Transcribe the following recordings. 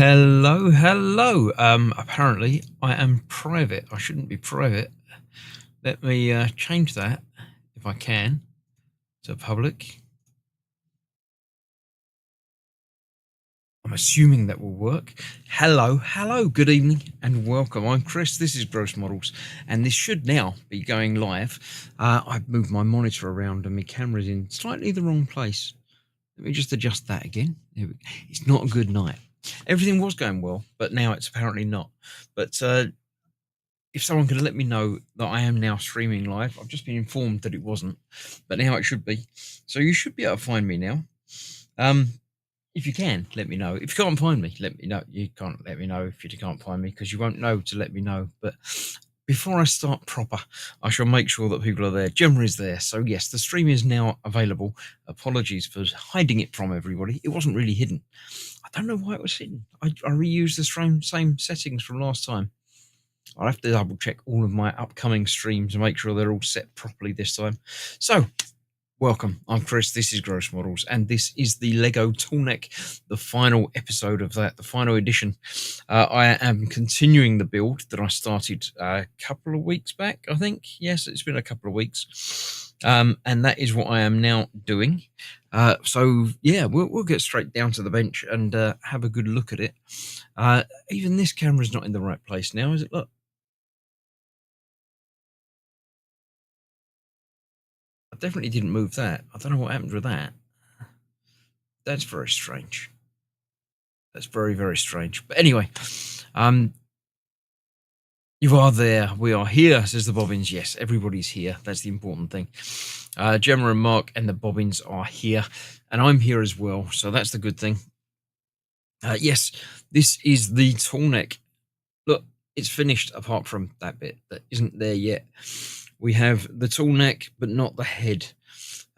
Hello, hello. Apparently I am private. I shouldn't be private. Let me change that if I can to public. I'm assuming that will work. Hello, hello, good evening and welcome. I'm Chris, this is Gross Models, and this should now be going live. I've moved my monitor around and my camera's in slightly the wrong place. Let me just adjust that again. It's not a good night. Everything was going well, but now it's apparently not. But if someone could let me know that I am now streaming live, I've just been informed that it wasn't, but now it should be. So you should be able to find me now. If you can, let me know. If you can't find me, let me know. You can't let me know if you can't find me because you won't know to let me know. But before I start proper, I shall make sure that people are there. Gemma is there. So yes, the stream is now available. Apologies for hiding it from everybody. It wasn't really hidden. I don't know why it was hidden. I reused the same settings from last time. I'll have to double check all of my upcoming streams and make sure they're all set properly this time. So, welcome. I'm Chris. This is Gross Models, and this is the Lego Tallneck, the final episode of that, the final edition. I am continuing the build that I started a couple of weeks back, I think. Yes, it's been a couple of weeks. And that is what I am now doing. So, yeah, we'll get straight down to the bench and have a good look at it. Even this camera's not in the right place now, is it? Look. I definitely didn't move that. I don't know what happened with that. That's very strange. That's very, very strange. But anyway, you are there. We are here, says the Bobbins. Yes, everybody's here. That's the important thing. Gemma and Mark and the Bobbins are here, and I'm here as well. So that's the good thing. Yes, this is the Tallneck. Look, it's finished apart from that bit that isn't there yet. We have the Tallneck, but not the head,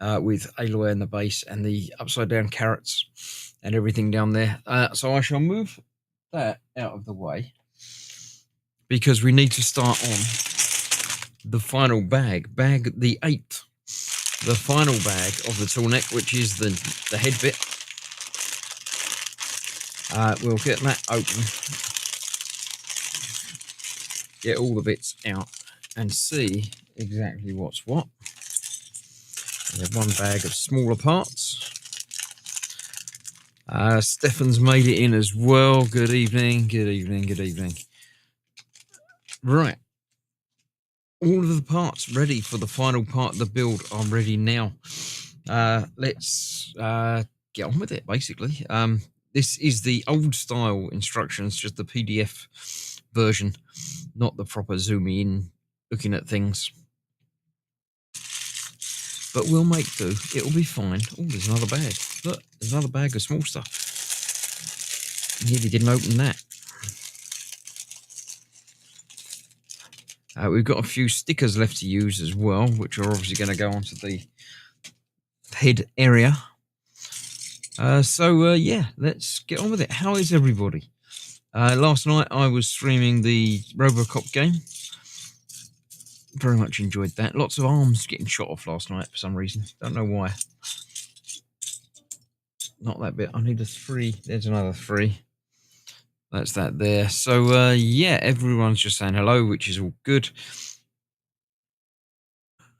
with Aloy and the base and the upside down carrots and everything down there. So I shall move that out of the way because we need to start on the final bag the 8th, the final bag of the Tallneck, which is the head bit. We'll get that open, get all the bits out and see exactly what's what. We have one bag of smaller parts. Stefan's made it in as well. Good evening, good evening, good evening. Right. All of the parts ready for the final part of the build are ready now. Let's get on with it, basically. This is the old style instructions, just the PDF version, not the proper zooming in, looking at things. But we'll make do. It'll be fine. Oh, there's another bag. Look, there's another bag of small stuff. Nearly didn't open that. We've got a few stickers left to use as well, which are obviously going to go onto the head area. Yeah, let's get on with it. How is everybody? Last night I was streaming the Robocop game. Very much enjoyed that. Lots of arms getting shot off last night for some reason. Don't know why. Not that bit. I need a 3. There's another 3. That's that there. So, yeah, everyone's just saying hello, which is all good.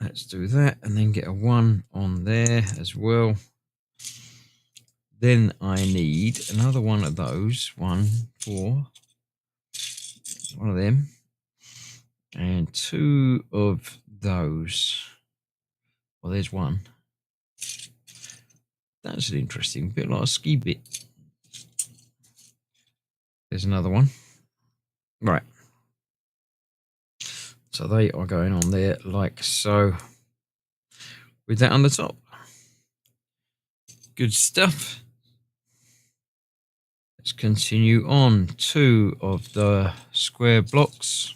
Let's do that and then get a 1 on there as well. Then I need another one of those. 1, 4. One of them. And 2 of those. Well, there's 1. That's an interesting bit, like a ski bit. There's another one. Right. So they are going on there like so. With that on the top. Good stuff. Let's continue on. 2 of the square blocks.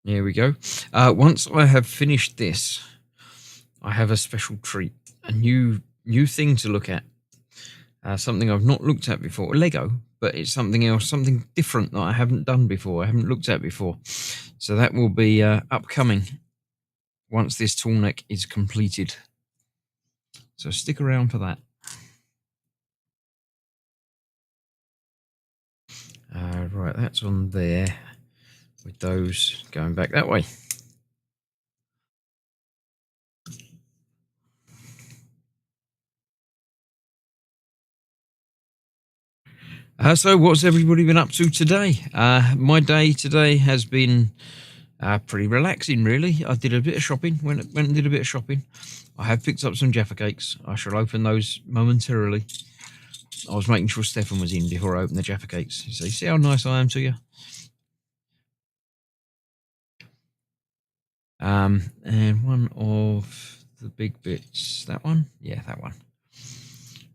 There we go. Once I have finished this, I have a special treat, a new thing to look at. Something I've not looked at before. Lego, but it's something else, something different that I haven't done before. I haven't looked at before. So that will be upcoming once this Tallneck is completed. So stick around for that. Right, that's on there with those going back that way. So what's everybody been up to today? My day today has been pretty relaxing, really. I did a bit of shopping, went and did a bit of shopping. I have picked up some Jaffa cakes. I shall open those momentarily. I was making sure Stefan was in before I opened the Jaffa cakes. So you see how nice I am to you? And one of the big bits, that one? Yeah, that one.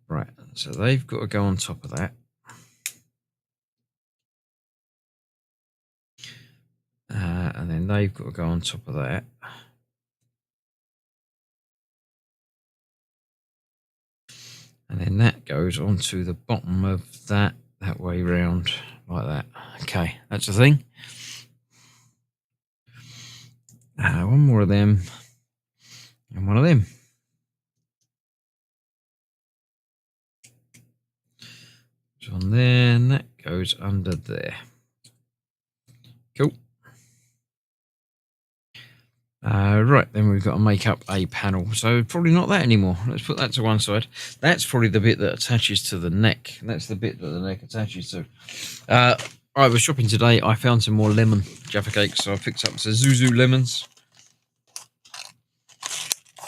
Right, so they've got to go on top of that. And then they've got to go on top of that. And then that goes onto the bottom of that way round, like that. Okay, that's the thing. One more of them, and one of them. So on there, and that goes under there. Cool. Right, then we've got to make up a panel. So probably not that anymore. Let's put that to one side. That's probably the bit that attaches to the neck. That's the bit that the neck attaches to. I was shopping today. I found some more lemon Jaffa cakes, so I picked up some Zuzu lemons.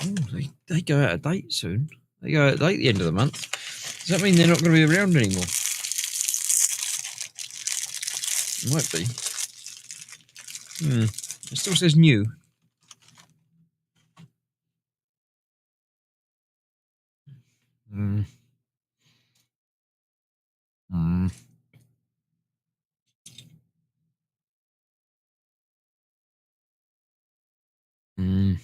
Oh, they go out of date soon. They go at the end of the month. Does that mean they're not going to be around anymore? Might be. It still says new. Mm. Mm. Mm.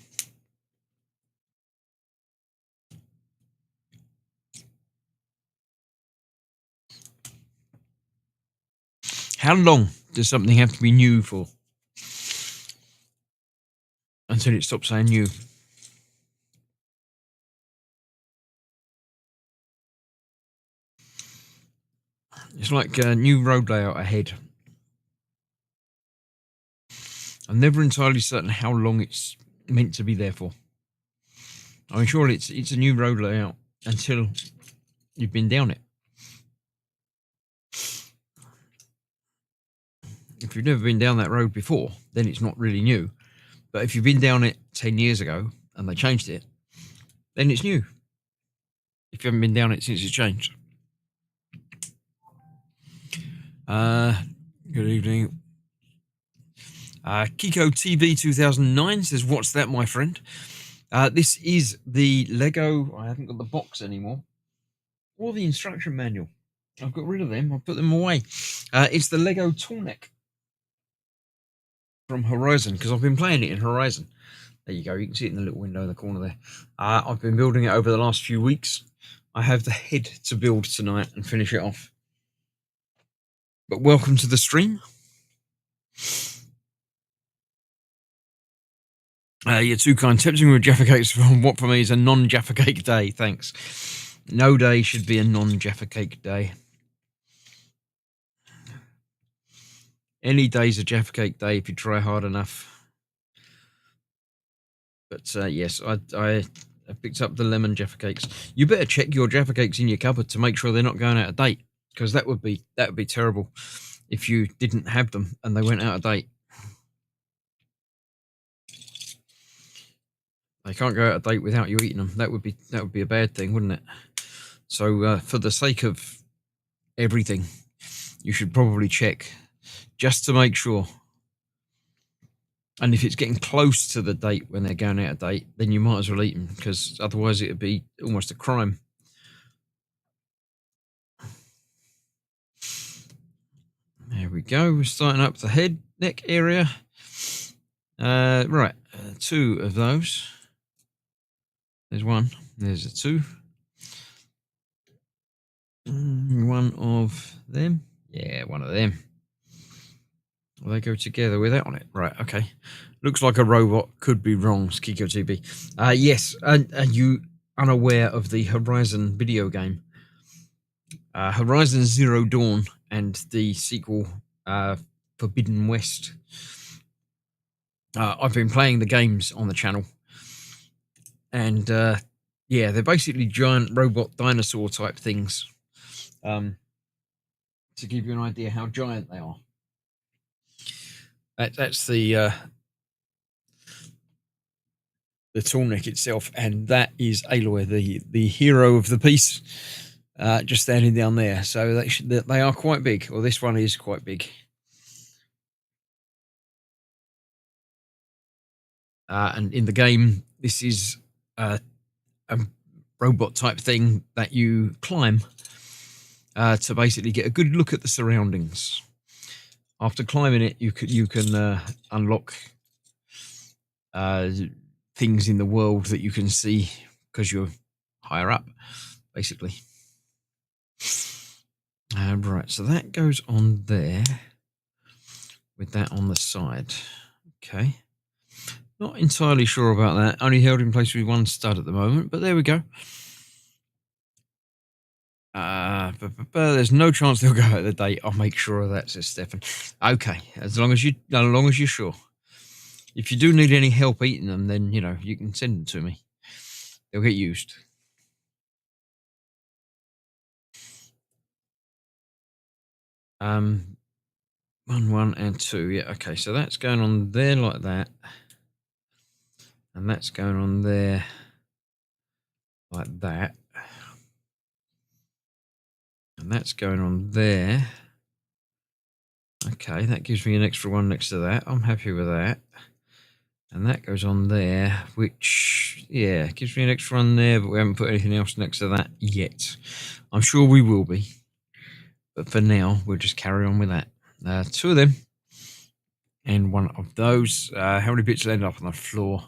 How long does something have to be new for until it stops saying new? It's like a new road layout ahead. I'm never entirely certain how long it's meant to be there for. I mean, surely it's a new road layout until you've been down it. If you've never been down that road before, then it's not really new. But if you've been down it 10 years ago and they changed it, then it's new. If you haven't been down it since it's changed. Good evening. Kiko TV 2009 says, "What's that, my friend?" This is the Lego. I haven't got the box anymore, or the instruction manual. I've got rid of them. I've put them away. It's the Lego Tallneck from Horizon, because I've been playing it in Horizon. There you go. You can see it in the little window in the corner there. I've been building it over the last few weeks. I have the head to build tonight and finish it off. But welcome to the stream. You're too kind. Tempting with Jaffa cakes from what for me is a non-Jaffa cake day. Thanks. No day should be a non-Jaffa cake day. Any day's a Jaffa cake day if you try hard enough. But yes, I picked up the lemon Jaffa cakes. You better check your Jaffa cakes in your cupboard to make sure they're not going out of date, because that would be terrible if you didn't have them and they went out of date. They can't go out of date without you eating them. That would be a bad thing, wouldn't it? So for the sake of everything, you should probably check just to make sure. And if it's getting close to the date when they're going out of date, then you might as well eat them, because otherwise it would be almost a crime. There we go. We're starting up the head, neck area. Right, two of those. There's one. There's a two. One of them. Yeah, one of them. Well, they go together with that on it. Right, okay. Looks like a robot. Could be wrong, Skiko TV. Yes, are you unaware of the Horizon video game? Horizon Zero Dawn and the sequel, Forbidden West. I've been playing the games on the channel. And, yeah, they're basically giant robot dinosaur type things. To give you an idea how giant they are. That's the Tallneck itself, and that is Aloy, the hero of the piece, just standing down there. So they are quite big, or this one is quite big. And in the game, this is a robot type thing that you climb to basically get a good look at the surroundings. After climbing it, you can unlock things in the world that you can see because you're higher up, basically. Right, so that goes on there with that on the side. Okay. Not entirely sure about that. Only held in place with one stud at the moment, but there we go. There's no chance they'll go out of the date. I'll make sure of that, says Stefan. Okay, as long as you're sure. If you do need any help eating them, then you can send them to me. They'll get used. One, and two. Yeah, okay. So that's going on there like that, and that's going on there like that. And that's going on there. Okay, that gives me an extra one next to that. I'm happy with that. And that goes on there, which, yeah, gives me an extra one there, but we haven't put anything else next to that yet. I'm sure we will be. But for now, we'll just carry on with that. 2 of them. And 1 of those. How many bits will end up on the floor?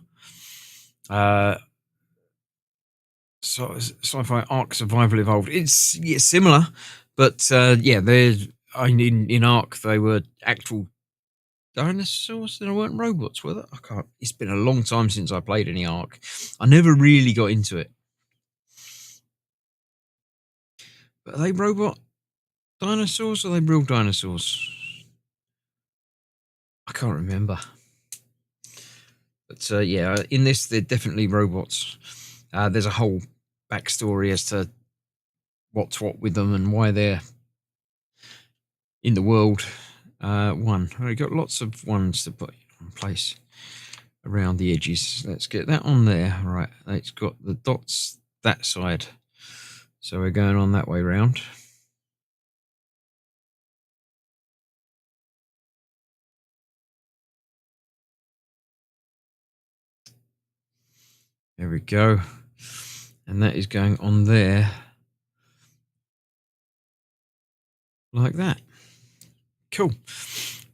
Sci-fi Ark Survival Evolved. It's similar, but in Ark they were actual dinosaurs. They weren't robots, were they? I can't. It's been a long time since I played any Ark. I never really got into it. But are they robot dinosaurs or are they real dinosaurs? I can't remember. But in this they're definitely robots. There's a whole backstory as to what's what with them and why they're in the world. 1. We've got lots of ones to put in place around the edges. Let's get that on there. Right, it's got the dots that side. So we're going on that way round. There we go. And that is going on there. Like that. Cool.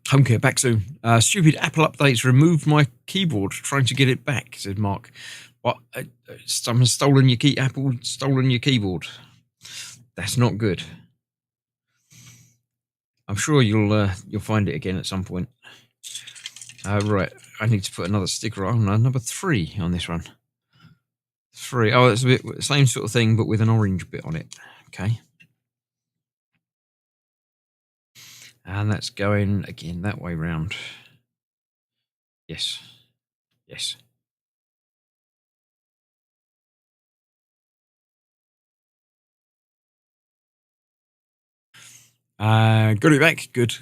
HomeKit back soon. Stupid Apple updates removed my keyboard. Trying to get it back, said Mark. What? Someone's stolen your key. Apple stolen your keyboard. That's not good. I'm sure you'll find it again at some point. Right. I need to put another sticker on. Number 3 on this one. 3. Oh, it's a bit same sort of thing, but with an orange bit on it. Okay. And that's going again that way round. Yes. Yes. Got it back. Good.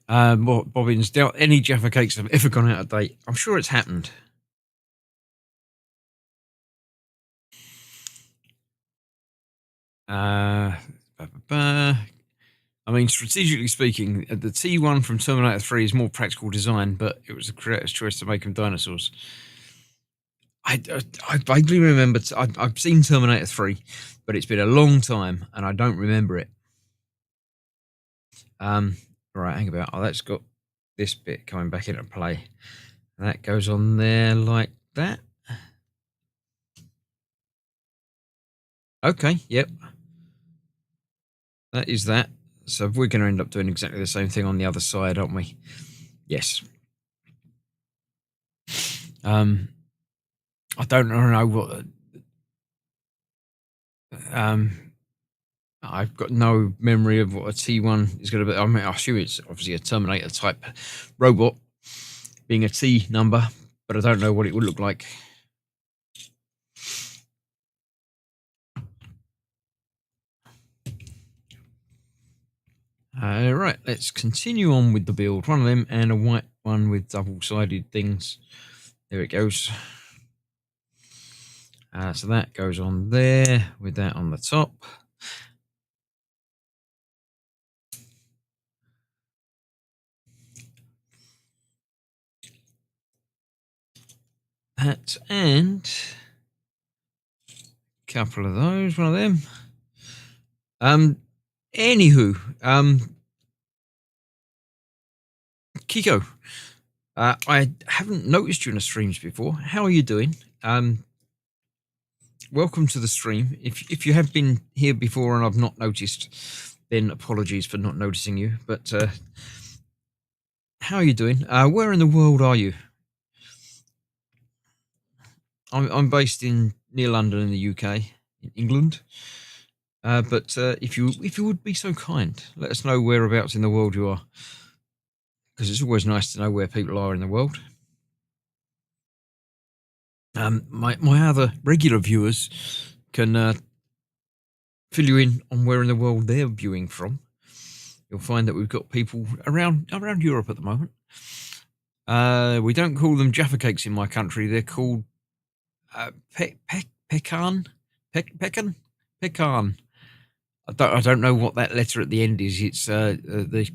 Bobbins, doubt any Jaffa cakes have ever gone out of date. I'm sure it's happened. I mean, strategically speaking, the T1 from Terminator 3 is more practical design, but it was the creator's choice to make them dinosaurs. I vaguely remember, I've seen Terminator 3, but it's been a long time, and I don't remember it. Right, hang about. Oh, that's got this bit coming back into play. And that goes on there like that. Okay, yep. That is that. So we're going to end up doing exactly the same thing on the other side, aren't we? Yes. I don't know what. I've got no memory of what a T1 is going to be. I mean, I assume it's obviously a Terminator type robot, being a T number, but I don't know what it would look like. Right, let's continue on with the build. One of them and a white one with double-sided things. There it goes. So that goes on there with that on the top. That and a couple of those, one of them. Anywho, Kiko, I haven't noticed you in the streams before. How are you doing? Welcome to the stream. If you have been here before and I've not noticed, then apologies for not noticing you. But how are you doing? Where in the world are you? I'm based near London in the UK, in England. But if you would be so kind, let us know whereabouts in the world you are, because it's always nice to know where people are in the world. My other regular viewers can fill you in on where in the world they're viewing from. You'll find that we've got people around Europe at the moment. We don't call them Jaffa cakes in my country. They're called pecan. I don't know what that letter at the end is. It's the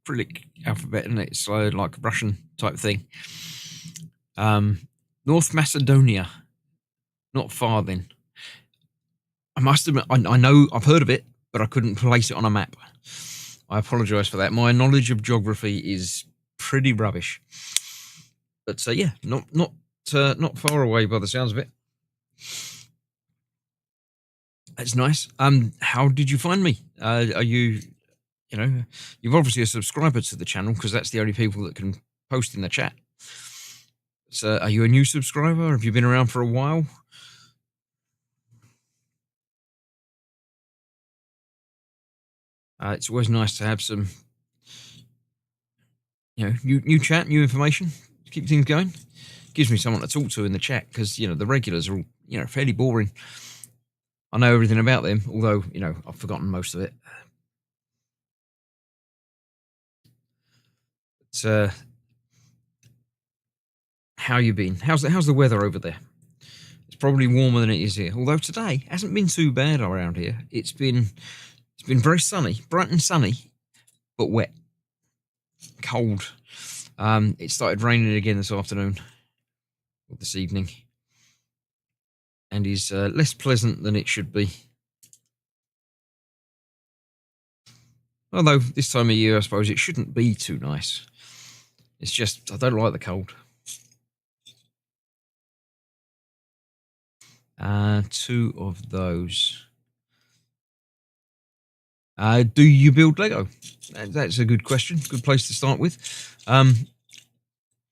Cyrillic alphabet, and it's like a Russian type thing. North Macedonia, not far then. I must admit, I know I've heard of it, but I couldn't place it on a map. I apologise for that. My knowledge of geography is pretty rubbish. But yeah, not far away by the sounds of it. That's nice. How did you find me? Are you, you're obviously a subscriber to the channel because that's the only people that can post in the chat. So, are you a new subscriber? Have you been around for a while? It's always nice to have some, new chat, new information, keep things going. Gives me someone to talk to in the chat because the regulars are all fairly boring. I know everything about them, although I've forgotten most of it. But how you been? How's the weather over there? It's probably warmer than it is here. Although today hasn't been too bad around here. It's been very sunny, bright and sunny, but wet, cold. It started raining again this afternoon or this evening, and is less pleasant than it should be. Although this time of year, I suppose it shouldn't be too nice. It's just I don't like the cold. 2 of those. Do you build Lego? That's a good question. Good place to start with. And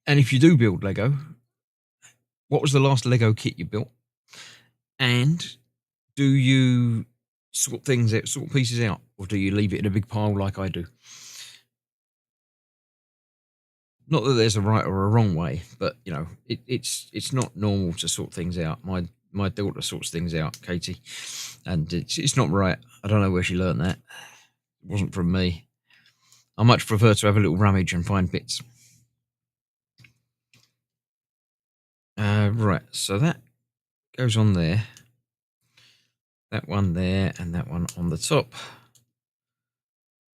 if you do build Lego, what was the last Lego kit you built? And do you sort pieces out, or do you leave it in a big pile like I do? Not that there's a right or a wrong way, but it's not normal to sort things out. My daughter sorts things out, Katie, and it's not right. I don't know where she learned that. It wasn't from me. I much prefer to have a little rummage and find bits. Right, so that goes on there. That one there, and that one on the top.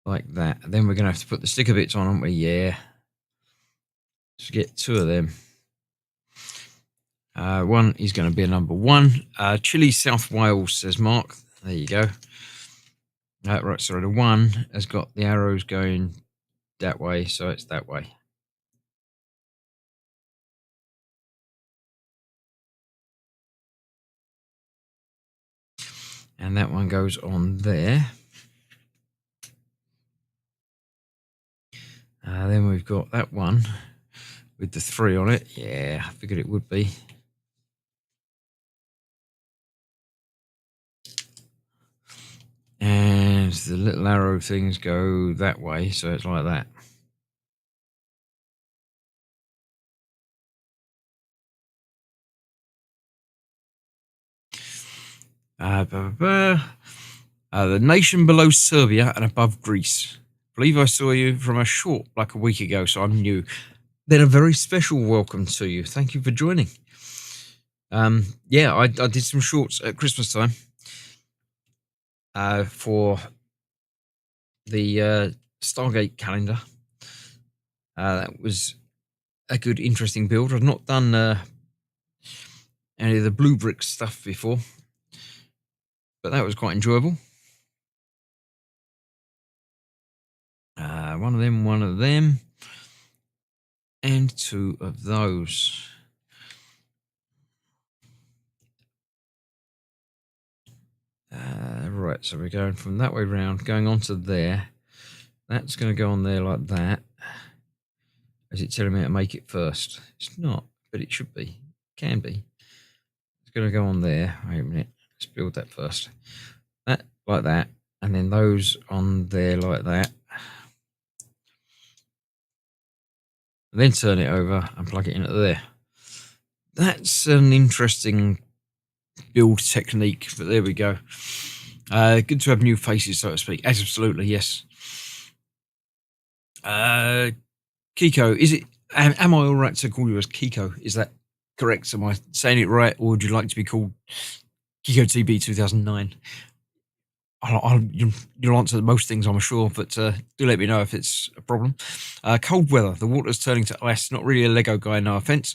Like that. And then we're going to have to put the sticker bits on, aren't we? Yeah. Let's get 2 of them. One is going to be a number 1. Chile, South Wales, says Mark. There you go. Right, sorry, the 1 has got the arrows going that way, so it's that way. And that one goes on there. Then we've got that one with the 3 on it. Yeah, I figured it would be. And the little arrow things go that way, so it's like that. The nation below Serbia and above Greece. Believe I saw you from a short like a week ago, so I'm new. Then a very special welcome to you. Thank you for joining. Yeah, I did some shorts at Christmas time for the Stargate calendar. That was a good, interesting build. I've not done any of the blue brick stuff before, but that was quite enjoyable. One of them, and 2 of those. Right, so we're going from that way round, going on to there. That's going to go on there like that. Is it telling me to make it first? It's not, but it should be. Can be. It's going to go on there. Wait a minute. Let's build that first. That like that, and then those on there like that. And then turn it over and plug it into there. That's an interesting build technique, but there we go. Good to have new faces, so to speak. Absolutely, yes. Kiko, is it? Am I all right to call you as Kiko? Is that correct? Am I saying it right, or would you like to be called Kiko TB 2009? you'll answer most things, I'm sure, but do let me know if it's a problem. Cold weather. The water's turning to ice. Not really a Lego guy, no offense.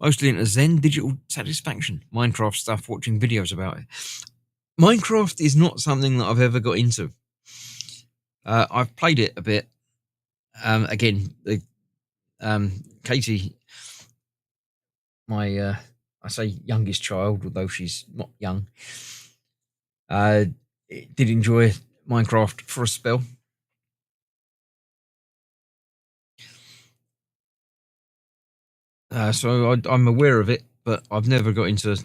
Mostly into Zen, digital satisfaction, Minecraft stuff, watching videos about it. Minecraft is not something that I've ever got into. I've played it a bit. Again, Katie, my I say youngest child, although she's not young, did enjoy Minecraft for a spell. So I'm aware of it, but I've never got into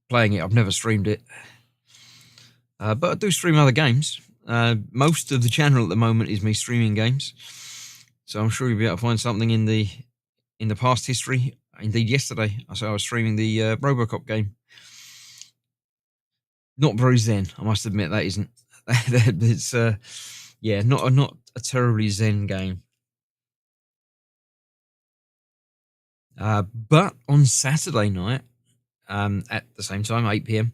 playing it. I've never streamed it. But I do stream other games. Most of the channel at the moment is me streaming games. So I'm sure you'll be able to find something in the past history. Indeed, yesterday I was streaming the Robocop game. Not very zen, I must admit. That isn't. It's not a terribly zen game. But on Saturday night, at the same time, 8 p.m.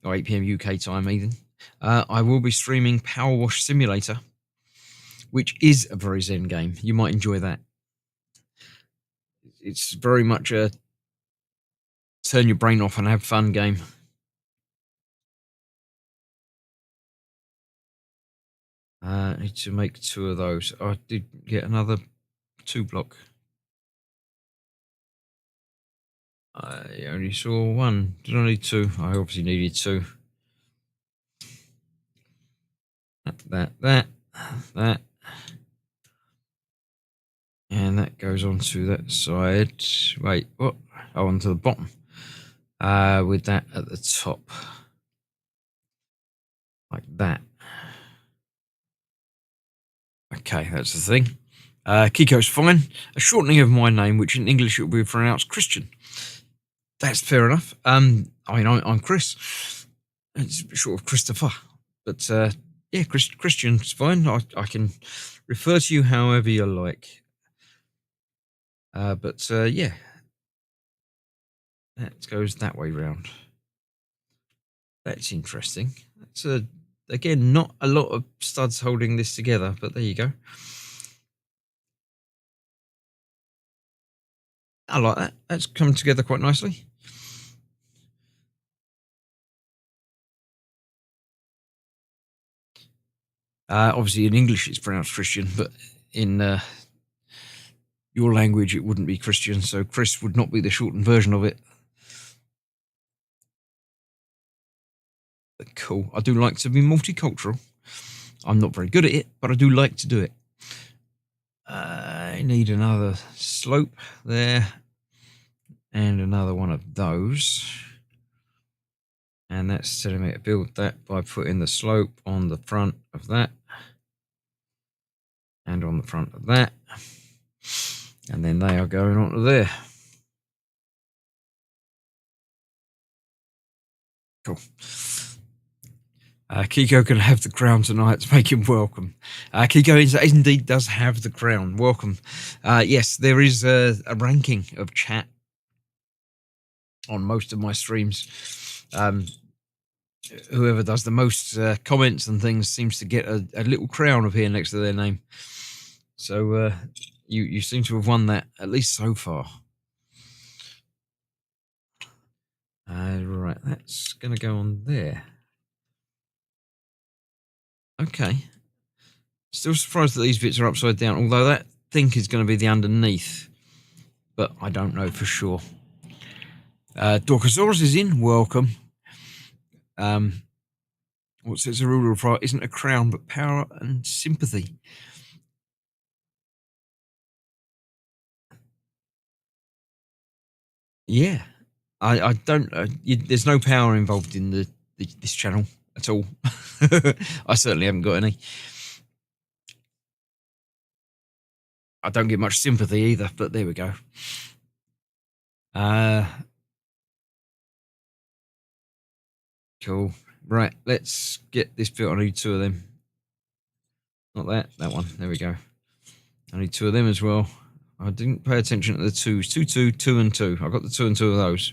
or 8 p.m. UK time, even, I will be streaming Power Wash Simulator, which is a very zen game. You might enjoy that. It's very much a turn your brain off and have fun game. I need to make 2 of those. I did get another 2 block. I only saw 1. Did I need 2? I obviously needed 2. That. And that goes onto that side. Wait, what? Oh, onto the bottom. With that at the top. Like that. Okay, that's the thing. Kiko's fine. A shortening of my name, which in English it will be pronounced Christian. That's fair enough. I'm Chris. It's short of Christopher. But yeah, Christian's fine. I can refer to you however you like. But yeah, that goes that way round. That's interesting. That's again, not a lot of studs holding this together, but there you go. I like that. That's come together quite nicely. Obviously, in English it's pronounced Christian, but in your language it wouldn't be Christian, so Chris would not be the shortened version of it. But cool. I do like to be multicultural. I'm not very good at it, but I do like to do it. I need another slope there and another one of those. And that's telling me to build that by putting the slope on the front of that and on the front of that. And then they are going onto there. Cool. Kiko can have the crown tonight to make him welcome. Kiko indeed does have the crown. Welcome. Yes, there is a ranking of chat on most of my streams. Whoever does the most comments and things seems to get a little crown appear next to their name. So you seem to have won that, at least so far. Right, that's going to go on there. Okay. Still surprised that these bits are upside down, although that think is going to be the underneath. But I don't know for sure. Dorkosaurus is in. Welcome. What sets a ruler apart isn't a crown, but power and sympathy. Yeah. I don't. There's no power involved in this channel at all. I certainly haven't got any. I don't get much sympathy either, but there we go. Cool. Right, let's get this built. I need 2 of them. Not that one. There we go. I need 2 of them as well. I didn't pay attention to the 2s. 2, 2, 2 and 2. I got the 2 and 2 of those.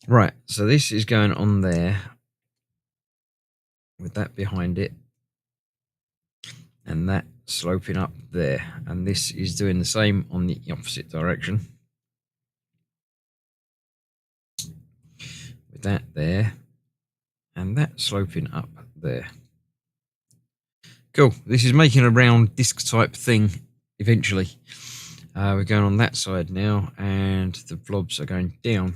Right, so this is going on there. with that behind it, and that sloping up there. And this is doing the same on the opposite direction, with that there, and that sloping up there. Cool. This is making a round disc type thing eventually. We're going on that side now, and the blobs are going down.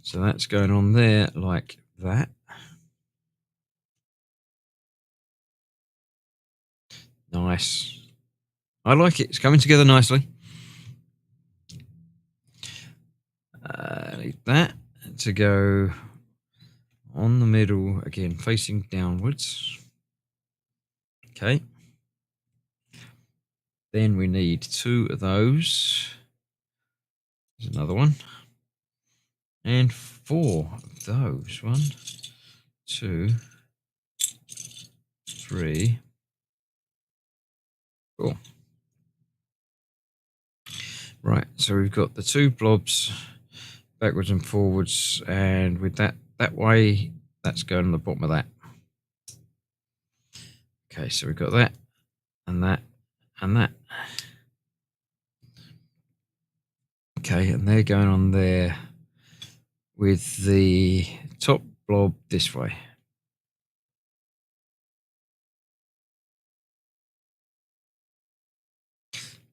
So that's going on there like that. Nice. I like it. It's coming together nicely. Need that to go on the middle again, facing downwards. Okay. Then we need 2 of those. There's another one. And 4 of those. 1, 2, 3, 4. Right, so we've got the 2 blobs backwards and forwards, and with that way, that's going on the bottom of that. Okay, so we've got that, and that, and that. Okay, and they're going on there with the top blob this way.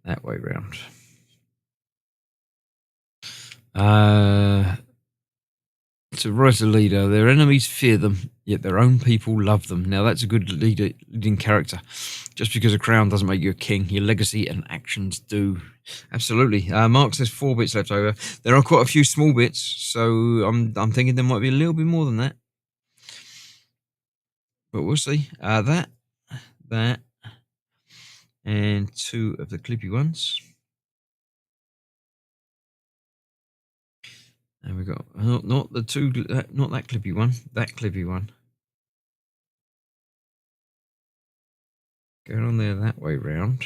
That way round. To write a leader, their enemies fear them, yet their own people love them. Now that's a good leading character. Just because a crown doesn't make you a king, your legacy and actions do. Absolutely. Mark says 4 bits left over. There are quite a few small bits, so I'm thinking there might be a little bit more than that. But we'll see. That, and 2 of the clippy ones. And we've got not the 2, not that clippy one, that clippy one. Going on there that way round,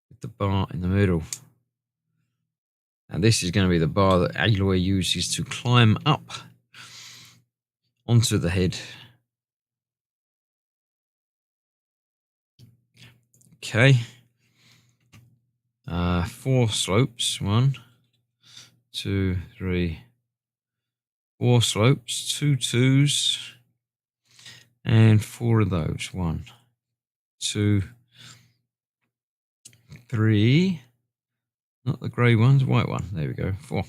with the bar in the middle. And this is going to be the bar that Aloy uses to climb up onto the head. Okay. 4 slopes. 1, 2, 3, 4 slopes. 2 twos. And 4 of those. 1, 2, 3. Not the grey ones, white one. There we go. 4.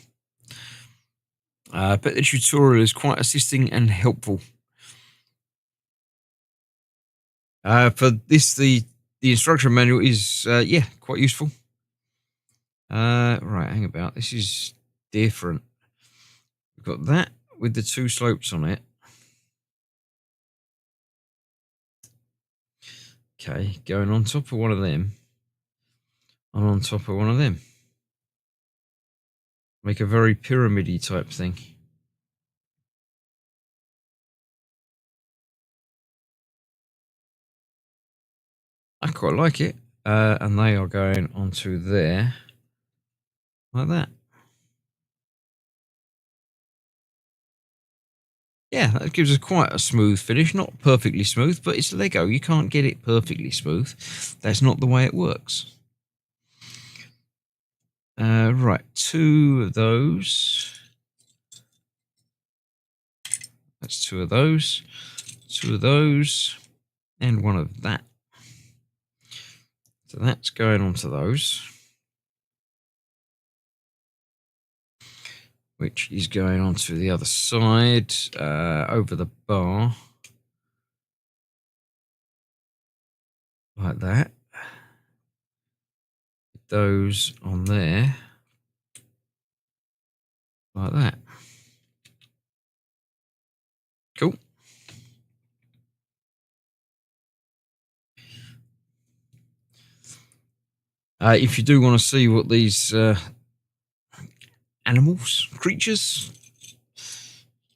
But the tutorial is quite assisting and helpful. For this, the instruction manual is quite useful. Right, hang about. This is different. We've got that with the 2 slopes on it. Okay, going on top of one of them, and on top of one of them. Make a very pyramid-y type thing. I quite like it. And they are going onto there, like that. Yeah, that gives us quite a smooth finish. Not perfectly smooth, but it's Lego. You can't get it perfectly smooth. That's not the way it works. Right, 2 of those. That's 2 of those. 2 of those. And 1 of that. So that's going onto those. Which is going onto the other side, over the bar. Like that. Those on there. Like that. Cool. If you do want to see what these animals, creatures,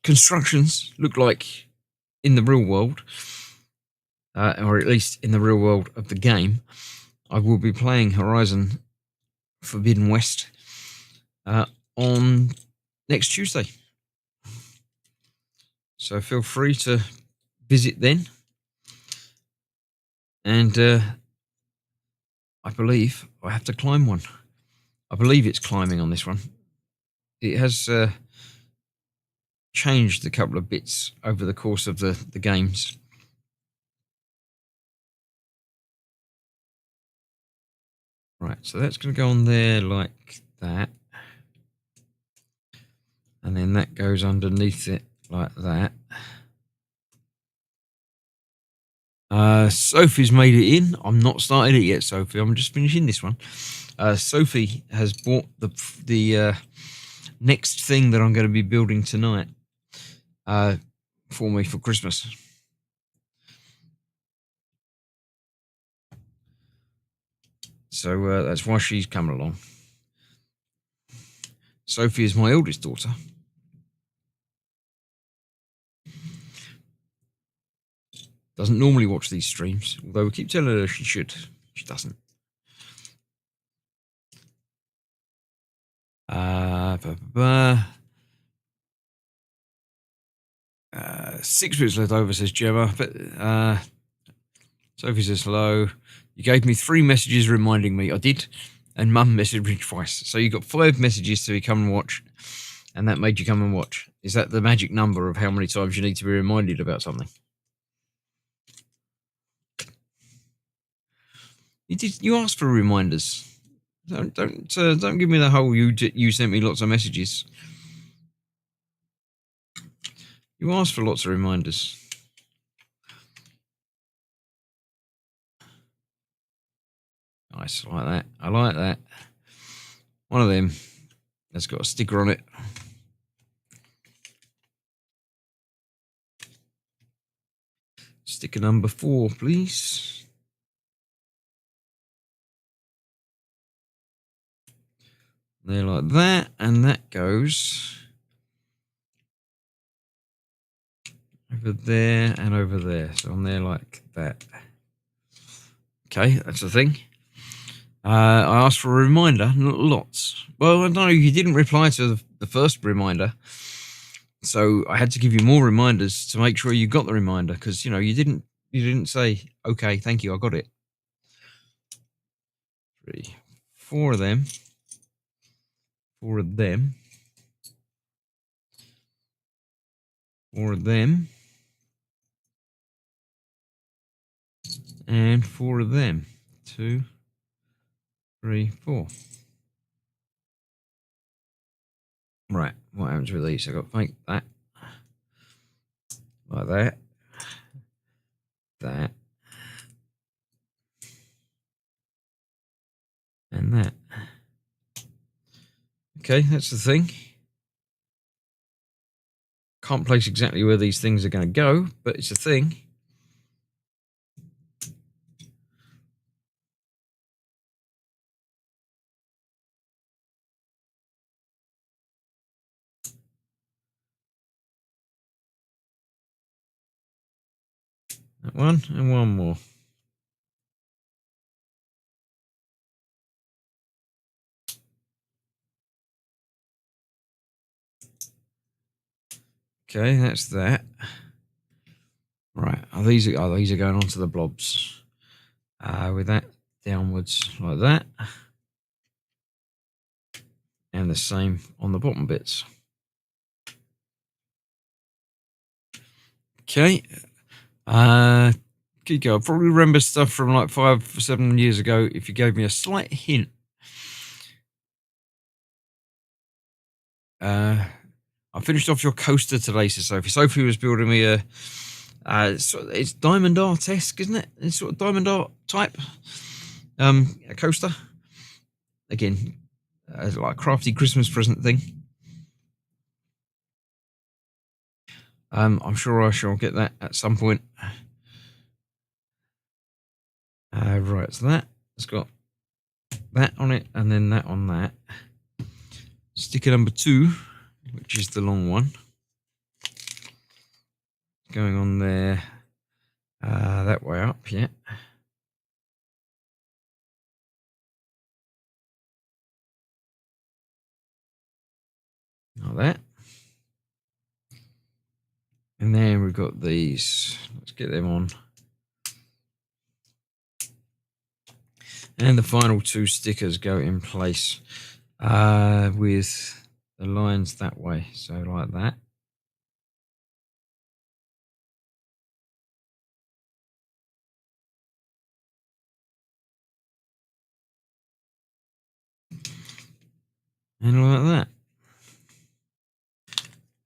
constructions look like in the real world, or at least in the real world of the game, I will be playing Horizon Forbidden West on next Tuesday. So feel free to visit then. And I believe I have to climb one. I believe it's climbing on this one. It has changed a couple of bits over the course of the games. Right, so that's going to go on there like that. And then that goes underneath it like that. Sophie's made it in. I'm not started it yet, Sophie. I'm just finishing this one. Sophie has bought the next thing that I'm going to be building tonight for me for Christmas. So that's why she's coming along. Sophie is my eldest daughter. Doesn't normally watch these streams, although we keep telling her she should. She doesn't. 6 minutes left over, says Gemma. But Sophie says hello. You gave me 3 messages reminding me. I did. And Mum messaged me twice. So you got 5 messages to come and watch. And that made you come and watch. Is that the magic number of how many times you need to be reminded about something? You asked for reminders. Don't give me the whole you sent me lots of messages. You asked for lots of reminders. Nice, I like that. I like that. One of them has got a sticker on it. Sticker number 4, please. There like that, and that goes over there and over there. So I'm there like that. Okay, that's the thing. I asked for a reminder, not lots. Well, no, you didn't reply to the first reminder, so I had to give you more reminders to make sure you got the reminder, because you didn't say okay, thank you, I got it. 3, 4 of them, 4 of them, 4 of them, and 4 of them. 2, 3, 4. Right, what happens with these? I've got to make that like that, that, and that. Okay, that's the thing. Can't place exactly where these things are going to go, but it's a thing. That one and one more. Okay, that's that. Right, these are going onto the blobs. With that downwards like that, and the same on the bottom bits. Okay. Kiko, I probably remember stuff from like 5 or 7 years ago if you gave me a slight hint. I finished off your coaster today, says Sophie. Sophie was building me it's diamond art-esque, isn't it? It's sort of diamond art type a coaster. Again, like a crafty Christmas present thing. I'm sure I shall get that at some point. Right, so it's got that on it, and then that on that. Sticker number 2, which is the long one, going on there that way up, yeah. Like that. And then we've got these. Let's get them on. And the final two stickers go in place with the lines that way. So like that. And like that.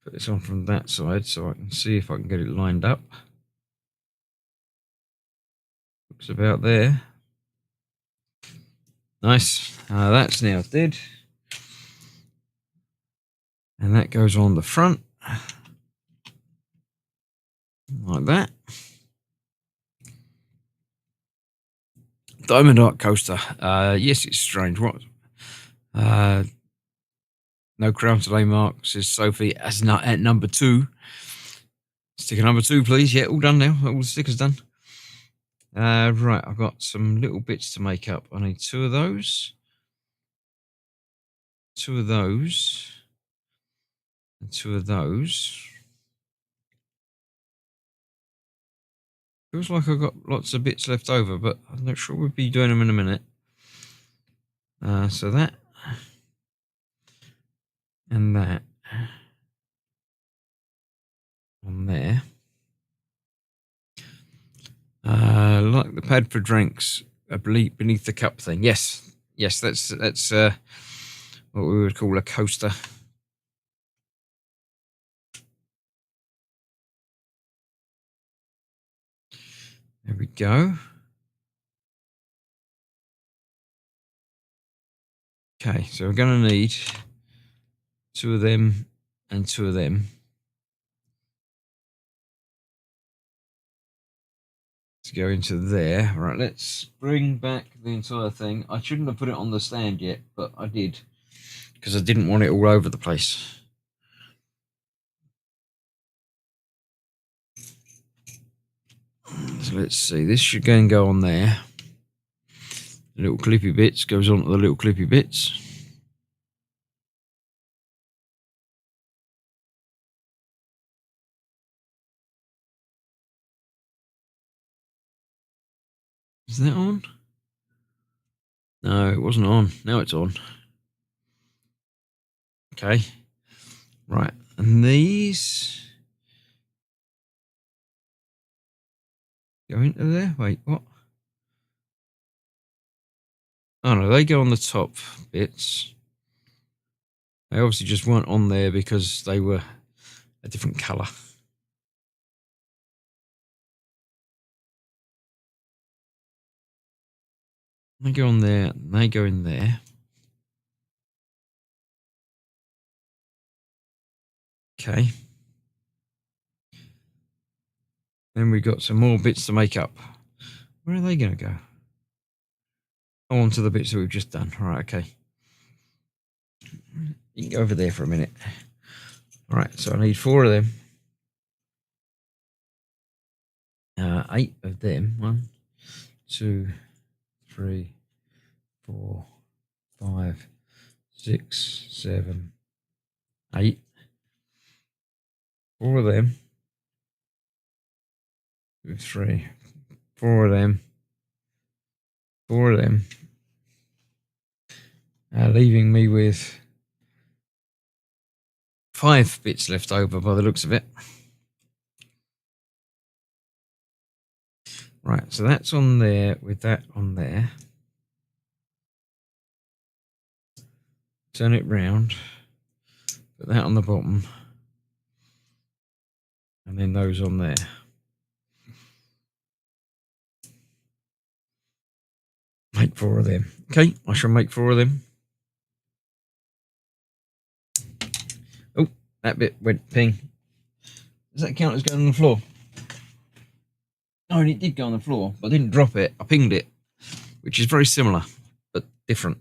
Put this on from that side so I can see if I can get it lined up. Looks about there. Nice. That's now dead. And that goes on the front. Like that. Diamond Art Coaster. Yes, it's strange. What? No crown today, Mark, says Sophie. As at number 2. Sticker number 2, please. Yeah, all done now. All the stickers done. Right, I've got some little bits to make up. I need 2 of those. 2 of those. And 2 of those. Feels like I've got lots of bits left over, but I'm not sure we'll be doing them in a minute. So that. And that. On there. Like the pad for drinks beneath the cup thing. Yes, that's what we would call a coaster. There we go. Okay, so we're going to need 2 of them and 2 of them. To go into there. Right, let's bring back the entire thing. I shouldn't have put it on the stand yet, but I did. Because I didn't want it all over the place. So let's see. This should go on there. The little clippy bits goes onto the little clippy bits. Is that on? No, it wasn't on. Now it's on. Okay. Right. And these go into there. Wait, what? Oh no, they go on the top bits. They obviously just weren't on there because they were a different colour. They go on there, and they go in there. Okay. Then we've got some more bits to make up. Where are they going to go? Oh, on to the bits that we've just done. All right, okay. You can go over there for a minute. All right, so I need 4 of them. 8 of them. 1, 2, 3, 4, 5, 6, 7, 8. 4 of them. 2, 3, 4 of them. 4 of them. Leaving me with 5 bits left over by the looks of it. Right, so that's on there with that on there. Turn it round. Put that on the bottom. And then those on there. Make 4 of them. Okay, I shall make 4 of them. Oh, that bit went ping. Does that count as going on the floor? No, it did go on the floor, but I didn't drop it. I pinged it, which is very similar, but different.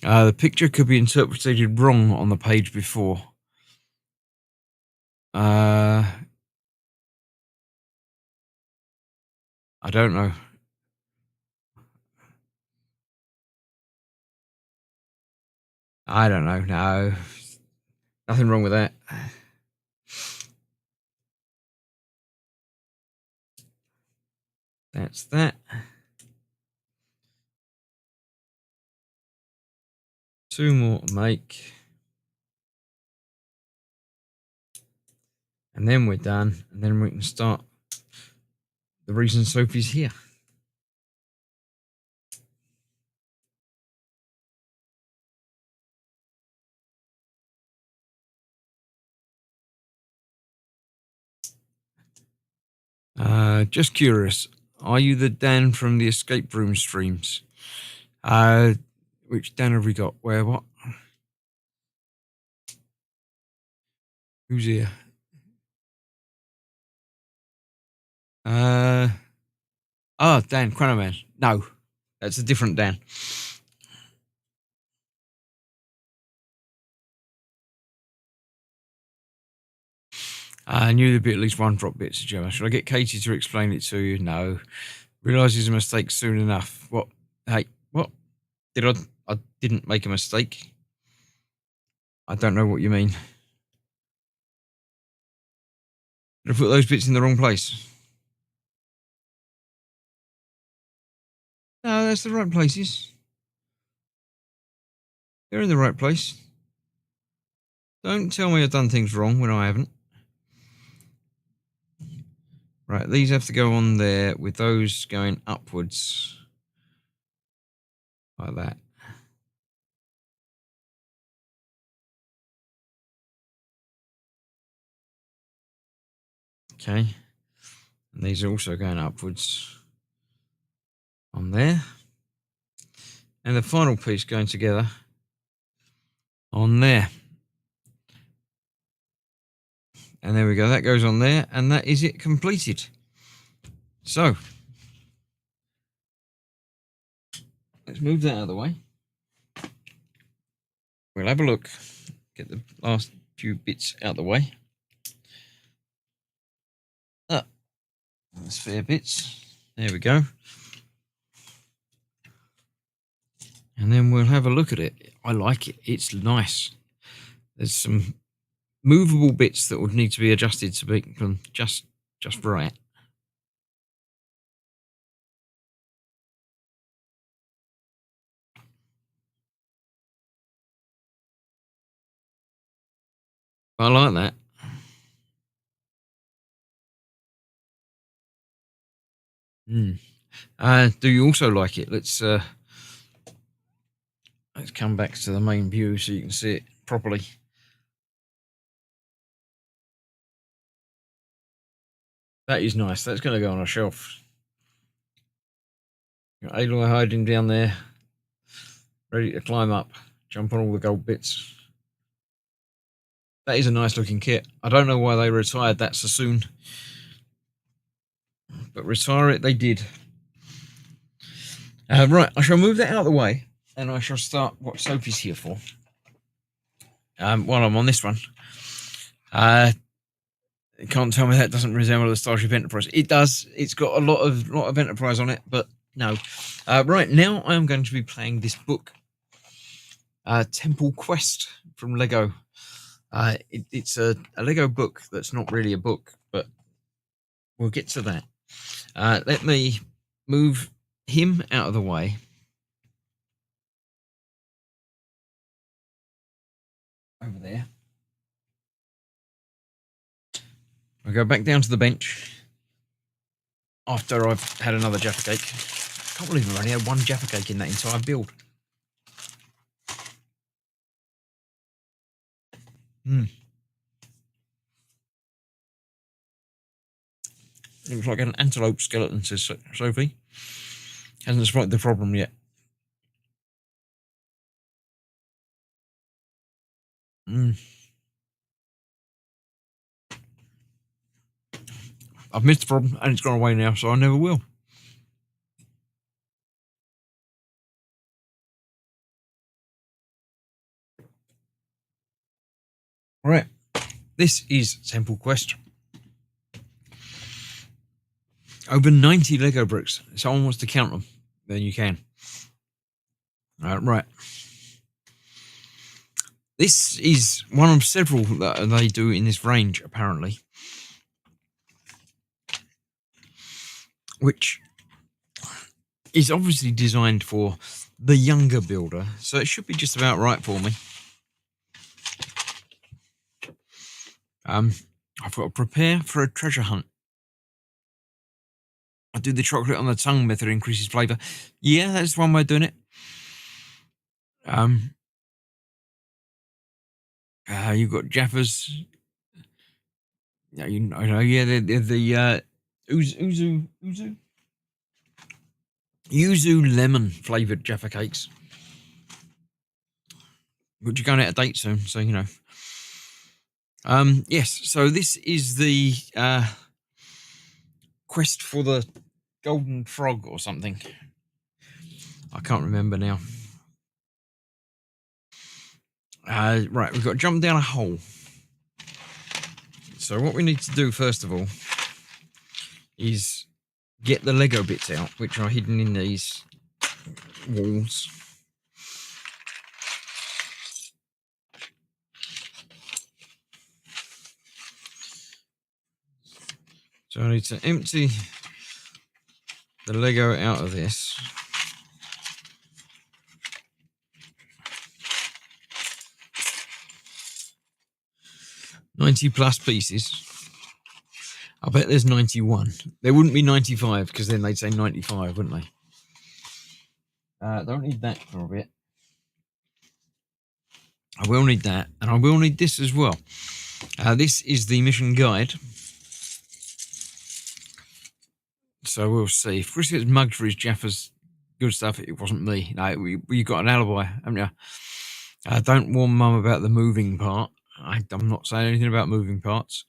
The picture could be interpreted wrong on the page before. I don't know. I don't know. No, nothing wrong with that. That's that. 2 more to make. And then we're done. And then we can start the reason Sophie's here. Just curious, are you the Dan from the escape room streams? Which Dan have we got? Where, what? Who's here? Dan Chronoman. No, that's a different Dan. I knew there'd be at least one drop bit, Gemma. Should I get Katie to explain it to you? No. Realise it's a mistake soon enough. What? Hey, what? I didn't make a mistake. I don't know what you mean. Did I put those bits in the wrong place? No, that's the right places. They're in the right place. Don't tell me I've done things wrong when I haven't. Right, these have to go on there with those going upwards. Like that. Okay. And these are also going upwards on there. And the final piece going together on there. And there we go. That goes on there. And that is it completed. So, let's move that out of the way. We'll have a look. Get the last few bits out of the way. Spare bits. There we go. And then we'll have a look at it. I like it. It's nice. There's some movable bits that would need to be adjusted to make them just right. I like that. Do you also like it? Let's come back to the main view so you can see it properly. That is nice. That's going to go on a shelf. Got Aloy hiding down there, ready to climb up, jump on all the gold bits. That is a nice looking kit. I don't know why they retired that so soon, but retire it they did. Right, I shall move that out of the way, and I shall start what Sophie's here for. While I'm on this one, you can't tell me that doesn't resemble the Starship Enterprise. It does. It's got a lot of Enterprise on it, but no. Right, now I am going to be playing this book, Temple Quest from Lego. It's a Lego book that's not really a book, but we'll get to that. Let me move him out of the way. Over there. I'll go back down to the bench after I've had another Jaffa cake. I can't believe I've only had one Jaffa cake in that entire build. Looks like an antelope skeleton, says Sophie. Hasn't spotted the problem yet. I've missed the problem and it's gone away now, so I never will. Right, this is Temple Quest. Over 90 Lego bricks. If someone wants to count them, then you can. Right. This is one of several that they do in this range, apparently. Which is obviously designed for the younger builder, so it should be just about right for me. I've got to prepare for a treasure hunt. I do the chocolate on the tongue method, increases flavour. Yeah, that's one way of doing it. You've got Jaffas. Yeah, the yuzu lemon flavoured Jaffa cakes. Which are going out of date soon, so you know. Yes, so this is the quest for the golden frog or something. I can't remember now. Right, we've got to jump down a hole. So what we need to do first of all is get the Lego bits out, which are hidden in these walls. So I need to empty the Lego out of this. +90 pieces. I bet there's 91. There wouldn't be 95 because then they'd say 95, wouldn't they? Don't need that for a bit. I will need that, and I will need this as well. This is the mission guide. So we'll see. If Chris gets mugged for his Jaffa's good stuff, it wasn't me. No, you got an alibi, haven't you? Don't warn Mum about the moving part. I'm not saying anything about moving parts.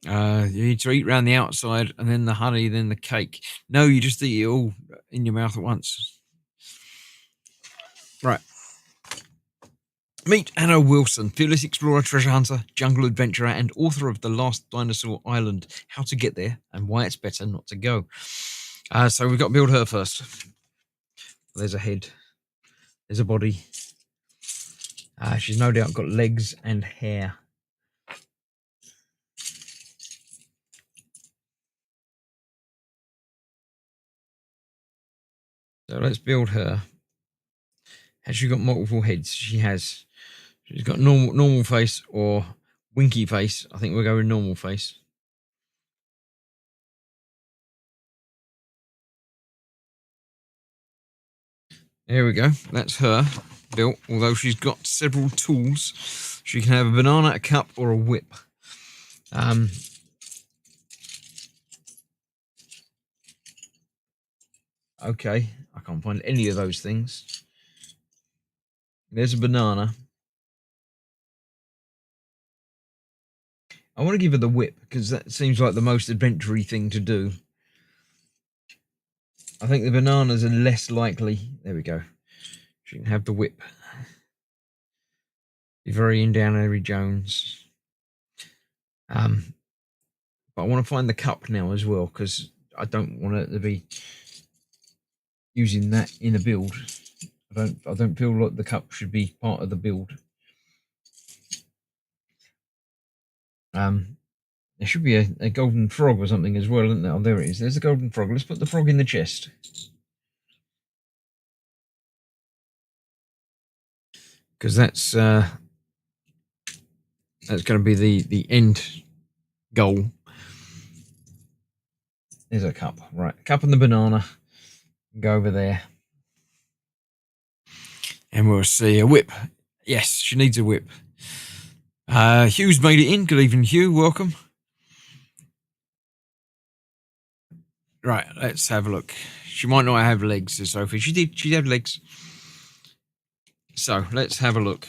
You need to eat around the outside, and then the honey, then the cake. No, you just eat it all in your mouth at once. Right. Meet Anna Wilson, fearless explorer, treasure hunter, jungle adventurer, and author of The Last Dinosaur Island, How to Get There, and Why It's Better Not to Go. So we've got to build her first. There's a head. There's a body. She's no doubt got legs and hair. So let's build her. Has she got multiple heads? She has. She's got normal face or winky face. I think we'll go with normal face. There we go. That's her built. Although she's got several tools. She can have a banana, a cup, or a whip. Okay. I can't find any of those things. There's a banana. I want to give her the whip because that seems like the most adventure-y thing to do. I think the bananas are less likely. There we go. She can have the whip. Be very Indiana Jones. But I want to find the cup now as well because I don't want her to be using that in a build. I don't feel like the cup should be part of the build. There should be a golden frog or something as well, isn't there? Oh, there it is. There's a golden frog. Let's put the frog in the chest. Because that's going to be the end goal. There's a cup. Right. Cup and the banana. Go over there. And we'll see a whip. Yes, she needs a whip. Hugh's made it in. Good evening, Hugh. Welcome. Right, let's have a look. She might not have legs, says Sophie. She did. She had legs. So let's have a look.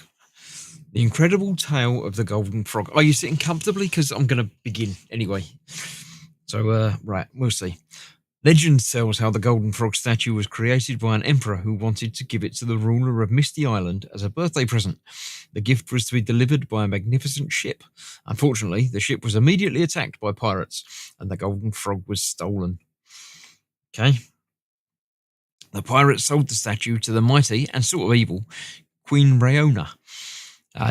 The Incredible Tale of the Golden Frog. Are you sitting comfortably? Because I'm going to begin anyway. So, right, we'll see. Legend tells how the Golden Frog statue was created by an emperor who wanted to give it to the ruler of Misty Island as a birthday present. The gift was to be delivered by a magnificent ship. Unfortunately, the ship was immediately attacked by pirates, and the Golden Frog was stolen. Okay. The pirates sold the statue to the mighty and sort of evil Queen Rayona.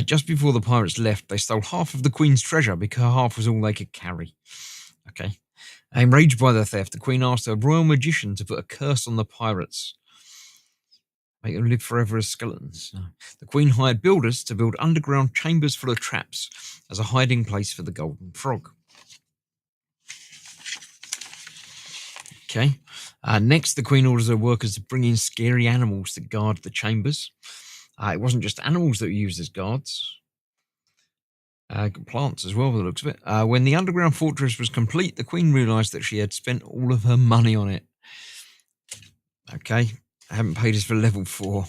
Just before the pirates left, they stole half of the Queen's treasure because half was all they could carry. Okay. Enraged by the theft, the Queen asked her royal magician to put a curse on the pirates, make them live forever as skeletons. The Queen hired builders to build underground chambers full of traps as a hiding place for the golden frog. Okay. Next, the Queen orders her workers to bring in scary animals to guard the chambers. It wasn't just animals that were used as guards. Plants as well, by the looks of it. When the underground fortress was complete, the Queen realised that she had spent all of her money on it. Okay, I haven't paid us for level 4.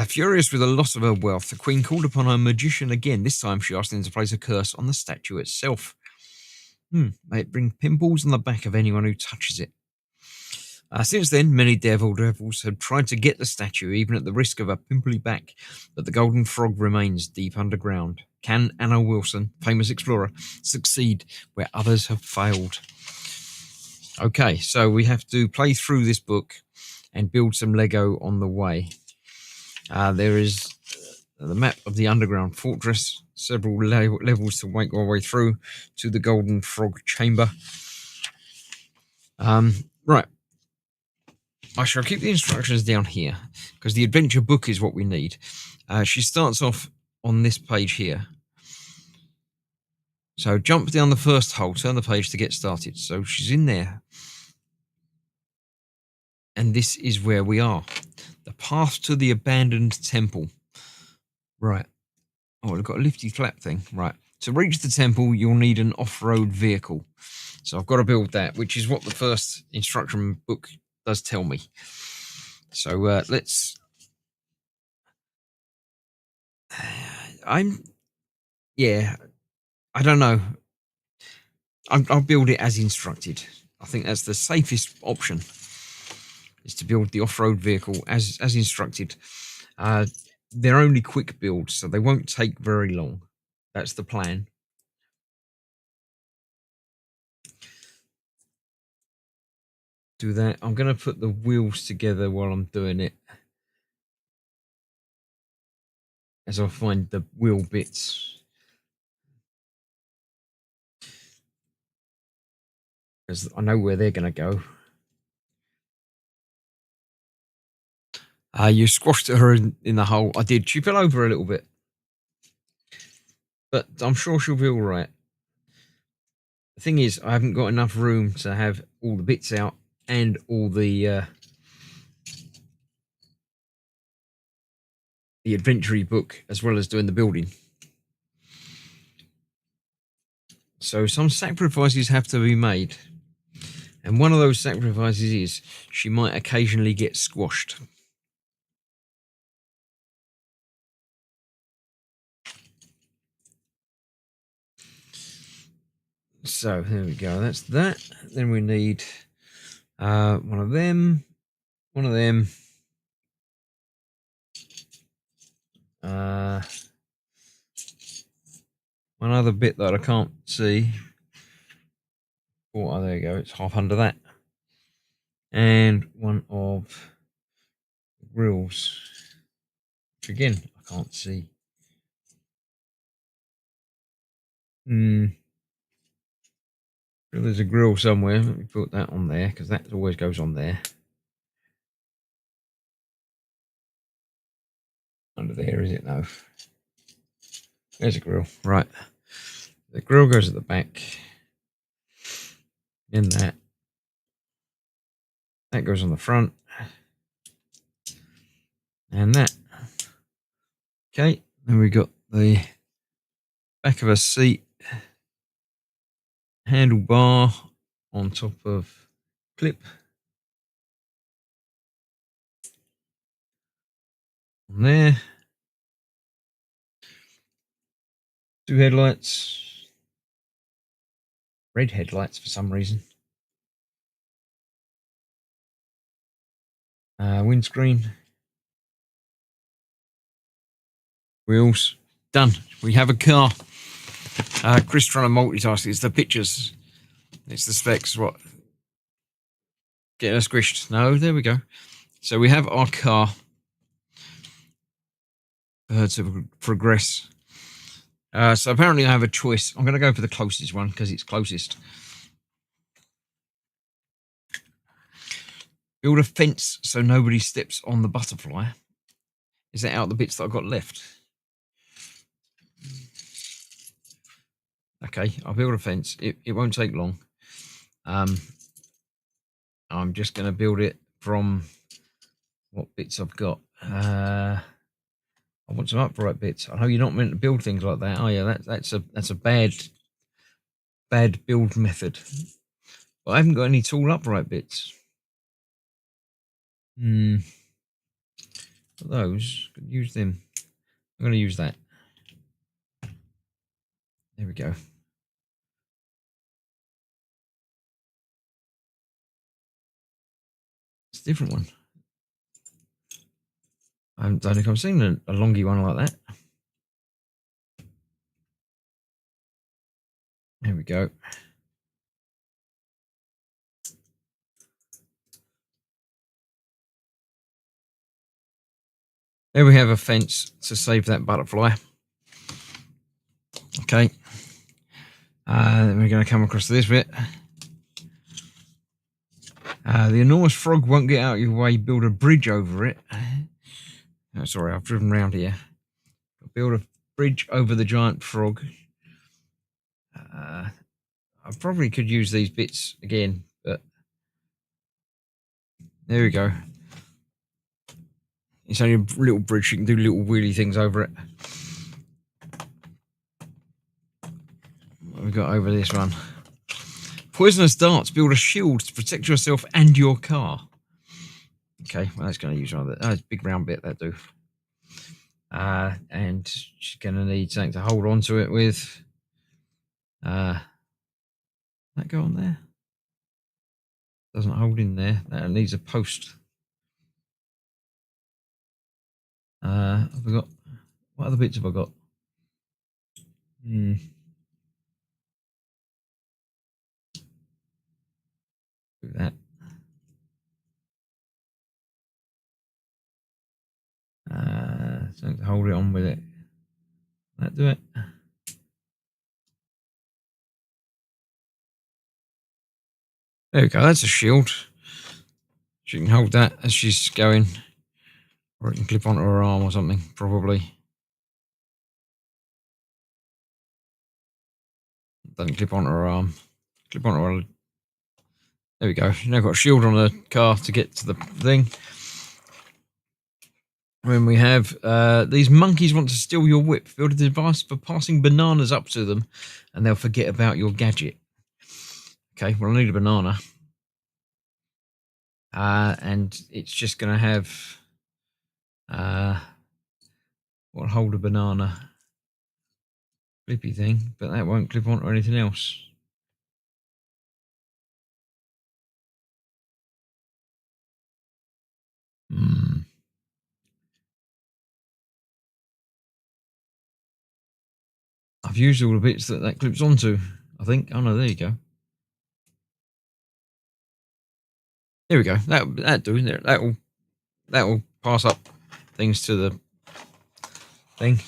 Furious with the loss of her wealth, the Queen called upon her magician again. This time she asked him to place a curse on the statue itself. May it bring pimples on the back of anyone who touches it. Since then, many devils have tried to get the statue, even at the risk of a pimply back, but the golden frog remains deep underground. Can Anna Wilson, famous explorer, succeed where others have failed? Okay, so we have to play through this book and build some Lego on the way. There is the map of the underground fortress, several levels to make our way through to the golden frog chamber. Right. I shall keep the instructions down here because the adventure book is what we need. She starts off on this page here. So jump down the first hole, turn the page to get started. So she's in there. And this is where we are. The path to the abandoned temple. Right. Oh, we've got a lifty flap thing. Right. To reach the temple, you'll need an off-road vehicle. So I've got to build that, which is what the first instruction book does tell me. So let's... I don't know. I'll build it as instructed. I think that's the safest option, is to build the off-road vehicle as instructed. They're only quick builds, so they won't take very long. That's the plan. Do that. I'm going to put the wheels together while I'm doing it, as I find the wheel bits. Because I know where they're going to go. You squashed her in the hole. I did. She fell over a little bit. But I'm sure she'll be all right. The thing is, I haven't got enough room to have all the bits out and all the adventure book, as well as doing the building. So some sacrifices have to be made. And one of those sacrifices is she might occasionally get squashed. So there we go. That's that. Then we need one of them. One other bit that I can't see. Oh, there you go. It's half under that. And one of the grills, which again I can't see. There's a grill somewhere. Let me put that on there because that always goes on there. Under there, is it? No. There's a grill. Right. The grill goes at the back. Then that. That goes on the front. And that. Okay. Then we got the back of a seat. Handlebar on top of clip. On there. 2 headlights. Red headlights for some reason. Windscreen. Wheels. Done. We have a car. Chris trying to multitask. It's the pictures. It's the specs. What? Getting her squished. No, there we go. So we have our car. For her to progress. So apparently I have a choice. I'm going to go for the closest one because it's closest. Build a fence so nobody steps on the butterfly. Is that out the bits that I've got left? Okay, I'll build a fence. It won't take long. I'm just going to build it from what bits I've got. I want some upright bits. I know you're not meant to build things like that. Oh yeah, that's a bad build method. But I haven't got any tall upright bits. Those, could use them. I'm going to use that. There we go. It's a different one. I don't think I've seen a longy one like that. There we go. There we have a fence to save that butterfly. Okay. Then we're going to come across this bit. The enormous frog won't get out of your way. Build a bridge over it. Oh, sorry, I've driven round here. Build a bridge over the giant frog. I probably could use these bits again, but there we go. It's only a little bridge. You can do little wheelie things over it. What have we got over this one? Poisonous darts. Build a shield to protect yourself and your car. Okay, well, that's going to use one of the... Oh, it's a big round bit, that do. And she's going to need something to hold on to it with. That go on there? Doesn't hold in there. That needs a post. Have I got... What other bits have I got? Do that. Something to hold it on with it. That do it. There we go. That's a shield. She can hold that as she's going, or it can clip onto her arm or something. Probably doesn't clip onto her arm. Clip onto her. There we go. Now got a shield on the car to get to the thing. When we have these monkeys want to steal your whip, build a device for passing bananas up to them, and they'll forget about your gadget. Okay, well I need a banana, and it's just going to have what hold a banana clippy thing, but that won't clip onto anything else. I've used all the bits that clips onto, I think. Oh no, there you go. There we go. That do there. That'll pass up things to the thing.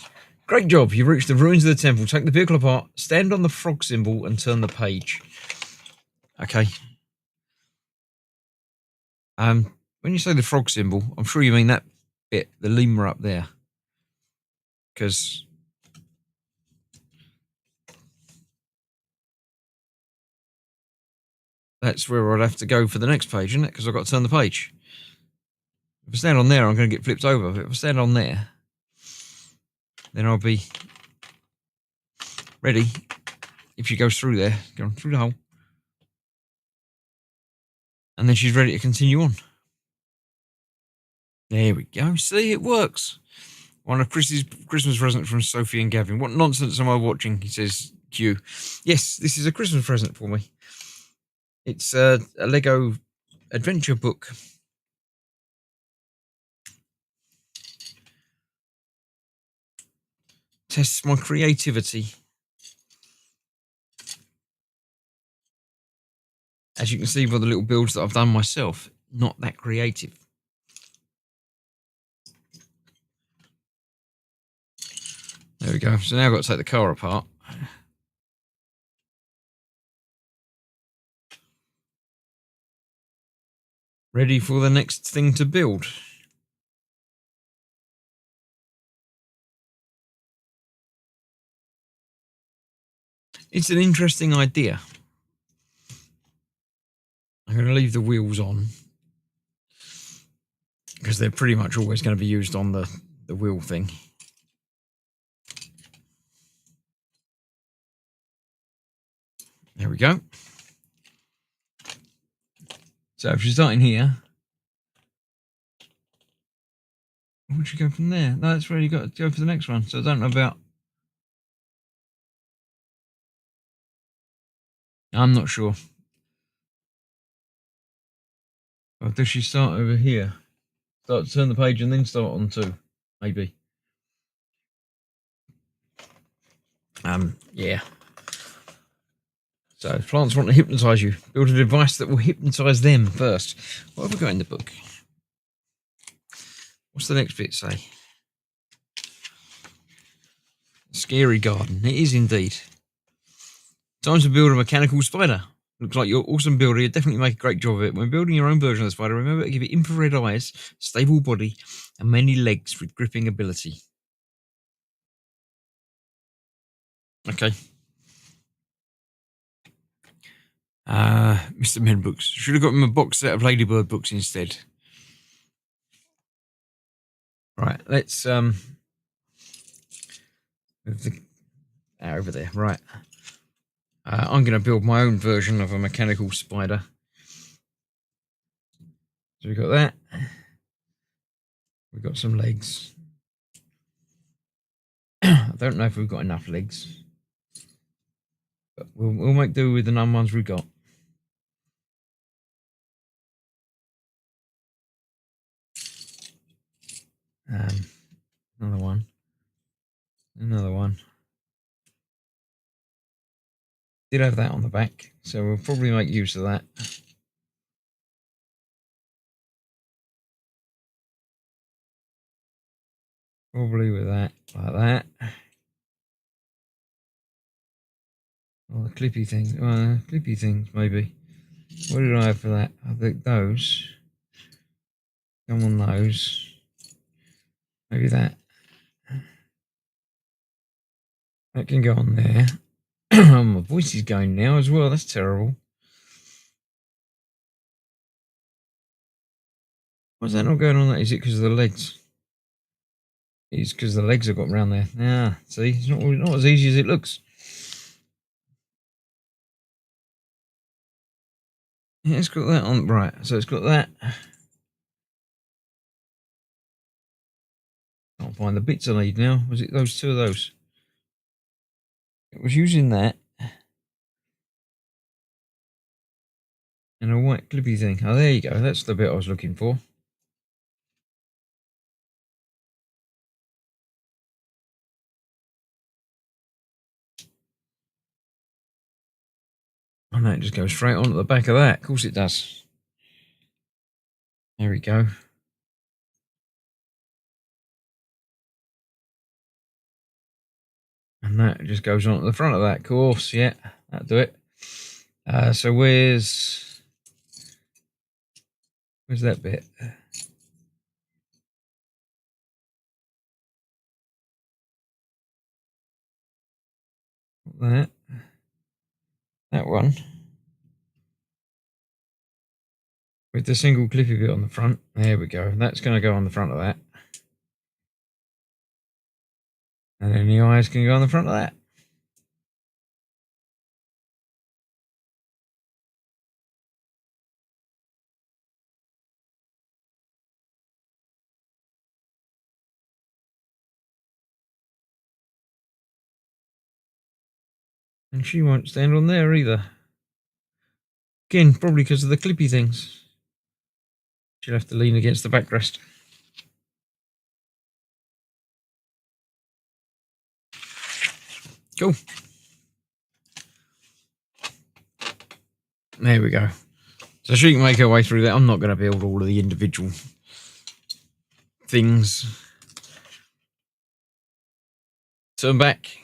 Great job. You've reached the ruins of the temple. Take the vehicle apart, stand on the frog symbol, and turn the page. Okay. When you say the frog symbol, I'm sure you mean that bit, the lemur up there, because that's where I'd have to go for the next page, isn't it? Because I've got to turn the page. If I stand on there, I'm going to get flipped over. But if I stand on there, then I'll be ready. If she goes through there, go through the hole, and then she's ready to continue on. There we go. See, it works. One of Chris's Christmas presents from Sophie and Gavin. What nonsense am I watching? He says, Q. Yes, this is a Christmas present for me. It's a Lego adventure book. Tests my creativity. As you can see by the little builds that I've done myself, not that creative. There we go. So now I've got to take the car apart. ready for the next thing to build. It's an interesting idea. I'm going to leave the wheels on because they're pretty much always going to be used on the wheel thing. There we go. So if you're starting here, where would you go from there? No, that's where you got to go for the next one. So I don't know about... I'm not sure. Or does she start over here? Start, turn the page and then start on 2, maybe. Yeah. So plants want to hypnotise you. Build a device that will hypnotise them first. What have we got in the book? What's the next bit say? Scary garden. It is indeed. Time to build a mechanical spider. Looks like you're an awesome builder. You definitely make a great job of it. When building your own version of the spider, remember to give it infrared eyes, stable body, and many legs with gripping ability. Okay. Mr. Men books. Should have got him a box set of Ladybird books instead. Right, let's move the over there. Right. I'm going to build my own version of a mechanical spider. So we've got that. We've got some legs. I don't know if we've got enough legs, but we'll make do with the none ones we've got. Another one. Another one. Did have that on the back, so we'll probably make use of that. Probably with that, like that. Oh, the clippy things. Clippy things, maybe. What did I have for that? I think those. Come on, those. Maybe that. That can go on there. My voice is going now as well. That's terrible. Why's that not going on that? Is it because of the legs? It's because the legs have got round there. Ah, see, it's not as easy as it looks. Yeah, it's got that on. Right, so it's got that. Can't find the bits I need now. Was it those two of those? It was using that. And a white clippy thing. Oh, there you go. That's the bit I was looking for. Oh, no, it just goes straight onto the back of that. Of course it does. There we go. And that just goes on to the front of that. Of course, yeah. That'll do it. So where's that bit? That one. With the single clippy bit on the front. There we go. That's going to go on the front of that. And then the eyes can go on the front of that. And she won't stand on there either. Again, probably because of the clippy things. She'll have to lean against the backrest. Cool. There we go. So she can make her way through that. I'm not going to build all of the individual things. Turn back.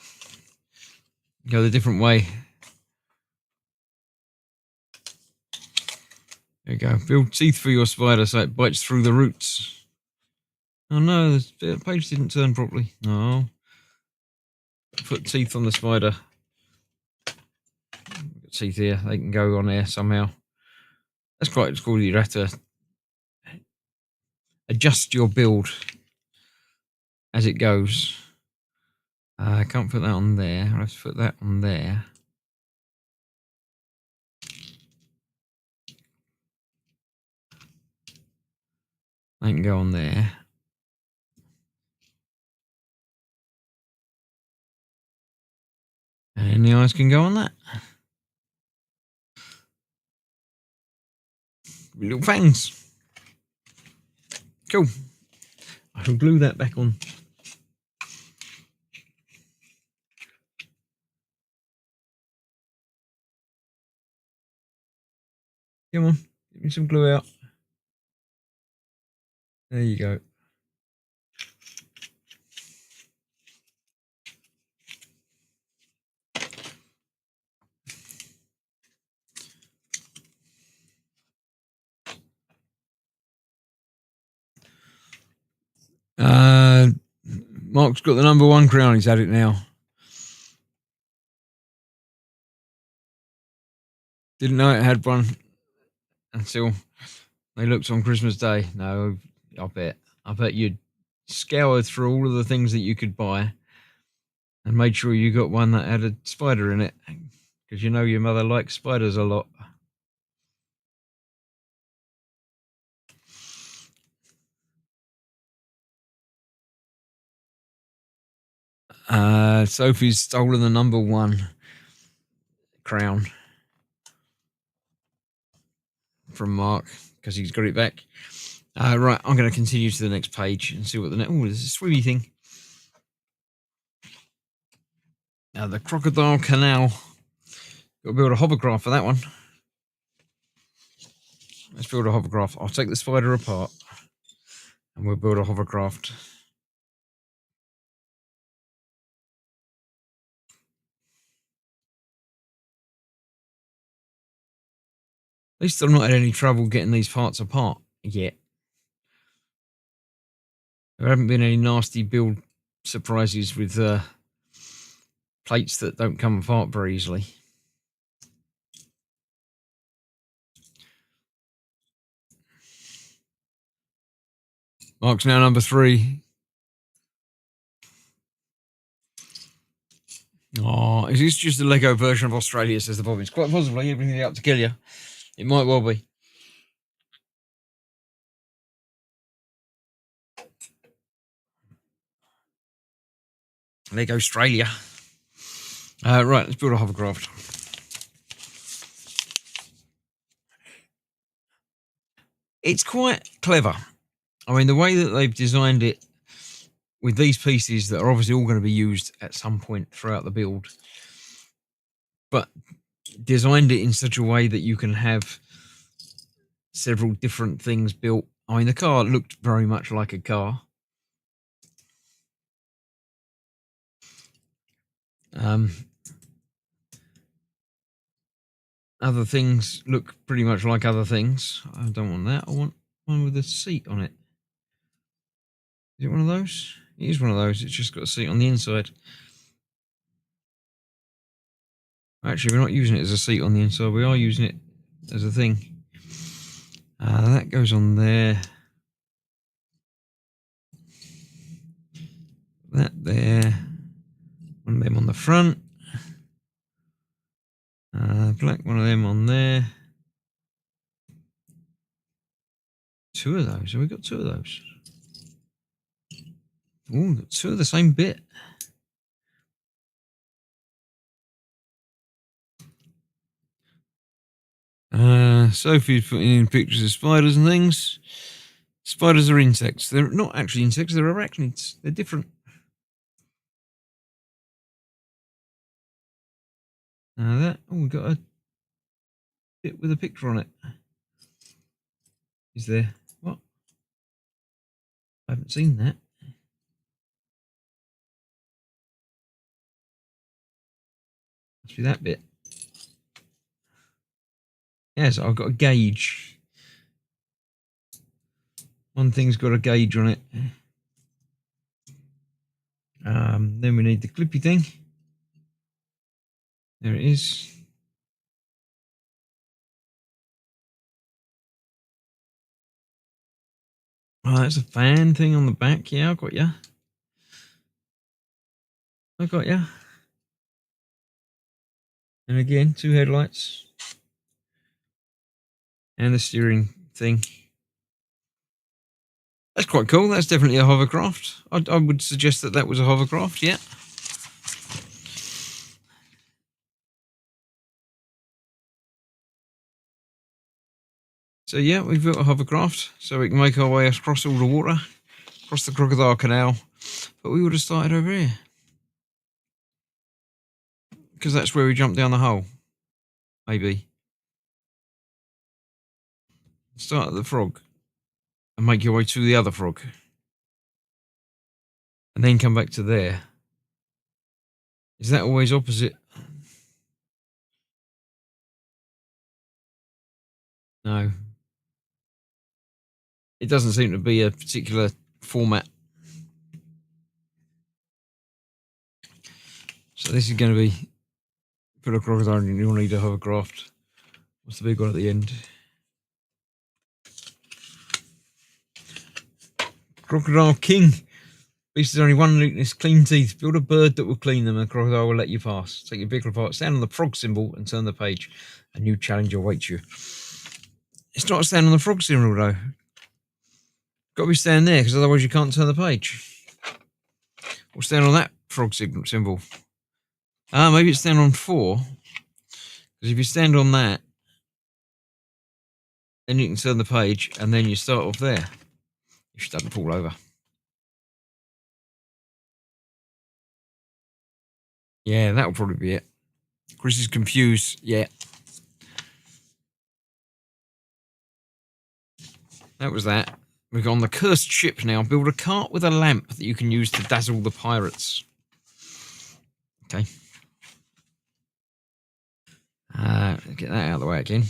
Go the different way. There you go. Build teeth for your spider so it bites through the roots. Oh no, the page didn't turn properly. No. Put teeth on the spider. Teeth here, they can go on there somehow. That's quite cool. You'd have to adjust your build as it goes. I can't put that on there. I have to put that on there. They can go on there. And the eyes can go on that. Little fangs. Cool. I shall glue that back on. Come on, get me some glue out. There you go. Mark's got the #1 crown. He's had it now. Didn't know it had one until they looked on Christmas Day. No, I bet you'd scoured through all of the things that you could buy and made sure you got one that had a spider in it, because you know your mother likes spiders a lot. Sophie's stolen the #1 crown from Mark because he's got it back. Right, I'm going to continue to the next page and see what the next. Oh, there's a swimmy thing. The crocodile canal. Got to build a hovercraft for that one. Let's build a hovercraft. I'll take the spider apart and we'll build a hovercraft. At least I've not had any trouble getting these parts apart yet. There haven't been any nasty build surprises with plates that don't come apart very easily. Mark's now #3. Oh, is this just the Lego version of Australia, says the Bobbins? Quite possibly, everything out to kill you. It might well be. Lego Australia. Right, let's build a hovercraft. It's quite clever. I mean, the way that they've designed it with these pieces that are obviously all going to be used at some point throughout the build, but designed it in such a way that you can have several different things built. I mean, the car looked very much like a car. Other things look pretty much like other things. I don't want that. I want one with a seat on it. Is it one of those? It is one of those. It's just got a seat on the inside. Actually, we're not using it as a seat on the inside. We are using it as a thing. That goes on there. That there. One of them on the front. Black one of them on there. 2 of those. Have we got 2 of those? Oh, got 2 of the same bit. Sophie's putting in pictures of spiders and things. Spiders are insects. They're not actually insects, they're arachnids. They're different. We've got a bit with a picture on it. Is there? What? I haven't seen that. Must be that bit. Yes, I've got a gauge. One thing's got a gauge on it. Then we need the clippy thing. There it is. Oh, that's a fan thing on the back. Yeah, I got ya. I got ya. And again, 2 headlights. And the steering thing. That's quite cool. That's definitely a hovercraft. I would suggest that that was a hovercraft, yeah. So yeah, we've built a hovercraft so we can make our way across all the water, across the Crocodile Canal. But we would have started over here, because that's where we jumped down the hole. Maybe. Start at the frog and make your way to the other frog. And then come back to there. Is that always opposite? No. It doesn't seem to be a particular format. So this is going to be, put a crocodile and you'll need a hovercraft. What's the big one at the end? Crocodile King. Beast has only one weakness, clean teeth. Build a bird that will clean them and a crocodile will let you pass. Take your vehicle apart, stand on the frog symbol and turn the page. A new challenge awaits you. It's not stand on the frog symbol though. Got to be standing there because otherwise you can't turn the page. Or stand on that frog symbol. Maybe it's stand on 4. Because if you stand on that, then you can turn the page and then you start off there. If you don't fall over. Yeah, that'll probably be it. Chris is confused. Yeah. That was that. We've got on the cursed ship now. Build a cart with a lamp that you can use to dazzle the pirates. Okay. Get that out of the way again.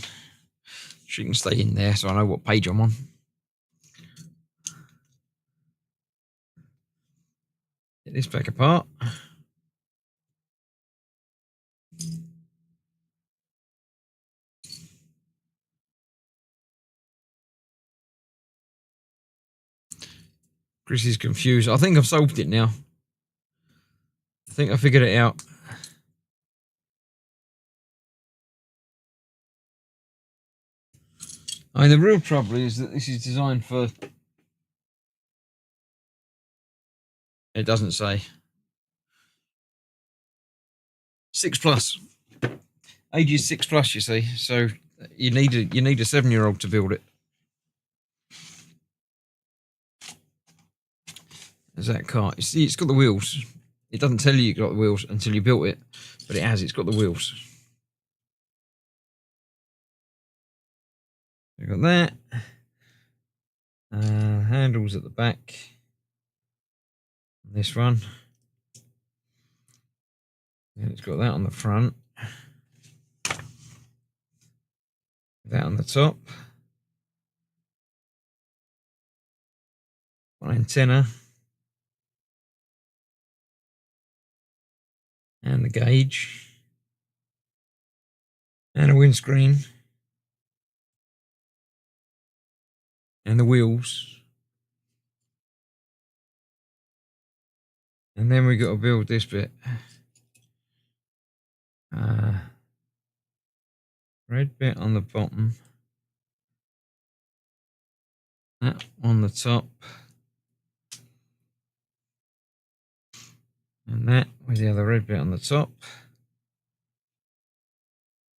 She can stay in there so I know what page I'm on. Get this back apart. Chris is confused. I think I've solved it now. I think I figured it out. I mean, the real trouble is that this is designed for... It doesn't say. 6+. Age is 6+, you see. So you need a 7-year-old to build it. There's that car. You see, it's got the wheels. It doesn't tell you got the wheels until you built it, but it has. It's got the wheels. We've got that. Handles at the back. This one. And it's got that on the front. That on the top. One antenna. And the gauge. And a windscreen. And the wheels. And then we got to build this bit. Red bit on the bottom. That on the top. And that with the other red bit on the top.